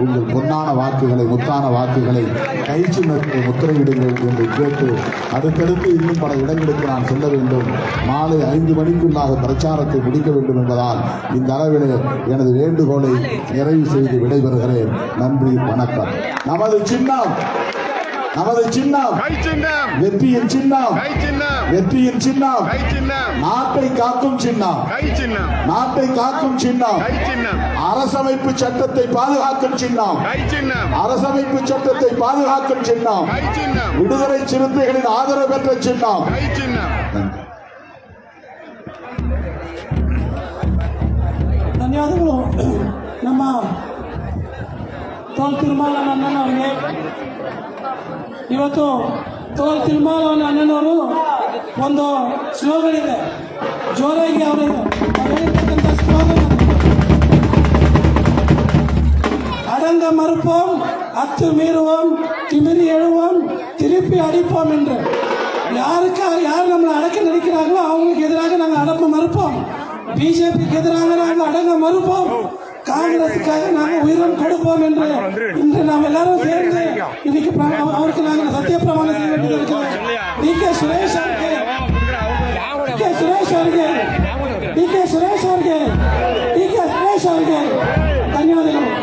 உங்கள் பொன்னான வாக்குகளை, முத்தான வாக்குகளை கை சின்னத்தை முத்திரையிடுங்கள் என்று கேட்டு, அடுத்தடுத்து இன்னும் பல இடங்களுக்கு நான் செல்ல வேண்டும். மாலை 5 மணிக்குள்ளாக பிரச்சாரத்தை முடிக்க வேண்டும் என்பதால் இந்த அளவிலே எனது வேண்டுகோளை நிறைவு செய்து விடைபெறுகிறேன். நன்றி, வணக்கம். நமது சின்னம் வெற்றியின் சின்னம், வெற்றியின் சின்னம், நாட்டை காக்கும் சின்னம், நாட்டை காக்கும் சின்னம், அரசமைப்பு சட்டத்தை பாதுகாக்கும் சின்னம், அரசமைப்பு சட்டத்தை பாதுகாக்கும் சின்னம், விடுதலை சிறுத்தைகளின் ஆதரவு பெற்ற சின்னம். ಧನ್ಯವಾದಗಳು. ನಮ್ಮ ತೋಲ್ ತಿರುಮಲನ ಅಣ್ಣನವ್ರಿಗೆ ಇವತ್ತು ತೋಲ್ ತಿರುಮಲನ ಅಣ್ಣನವರು ಒಂದು ಸ್ಲೋಗನ್ ಇದೆ, ಜೋರಾಗಿ ಅವರು ಹೇಳಿರ್ತಕ್ಕಂಥ ಸ್ಲೋಗನ್ அடங்க மறுப்போம், அத்துமீறுவோம், திமிரி எழுவோம், திருப்பி அடிப்போம் என்று. யார் நம்மளை அடக்க நினைக்கிறாங்களோ அவங்களுக்கு எதிராக நாங்கள் அடக்க மறுப்போம். பிஜேபிக்கு எதிராக நாங்கள் அடங்க மறுப்போம். காங்கிரசுக்காக நாங்கள் உயிரும் கொடுப்போம் என்று இன்று நாம் எல்லாரும் சேர்ந்து இன்னைக்கு அவருக்கு நாங்கள் சத்திய பிரமாணம் செய்ய வேண்டியது இருக்கிறோம். DK சுரேஷ் அவர்கள், DK சுரேஷ் அவர்கள், DK சுரேஷ் அவர்கள், DK சுரேஷ் அவர்கள், தன்யவாதங்கள்.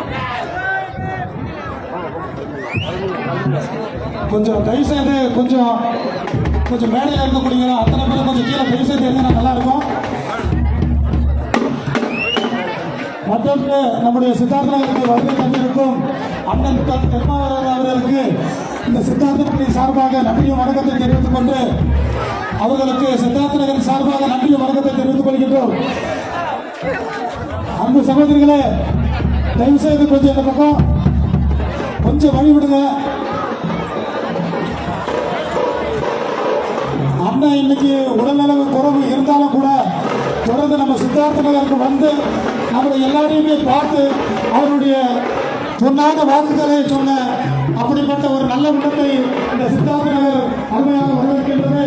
கொஞ்சம் தயவு செய்து கொஞ்சம் மேடையில் இருக்கக்கூடியவங்க அத்தனை பேரும் கொஞ்சம் கீழே தயவு செய்து இருந்தால் நல்லா இருக்கும். மற்றொன்று நம்முடைய சித்தார்த்த நகருக்கு வருகை தந்திருக்கும் அண்ணன் திருமாவளவன் அவர்களுக்கு இந்த சித்தார்த்த பள்ளி சார்பாக நன்றியும் வணக்கத்தை தெரிவித்துக் கொண்டு அவர்களுக்கு சித்தார்த்த நகரின் சார்பாக நன்றியும் வணக்கத்தை தெரிவித்துக் கொள்கின்றோம். அன்பு சகோதரிகளே, தயவு செய்து கொஞ்சம் இந்த பக்கம் கொஞ்சம் வழிவிடுங்க. அண்ணன் இன்னைக்கு உடல்நல குறைவு இருந்தாலும் கூட தொடர்ந்து நம்ம சித்தார்த்த நகருக்கு வந்து நம்மளை எல்லாரையுமே பார்த்து அவருடைய பொன்னான வாக்குகளை சொன்ன அப்படிப்பட்ட ஒரு நல்ல உள்ளத்தை இந்த சித்தார்த்த நகர் அருமையாக வரவேற்கின்றது.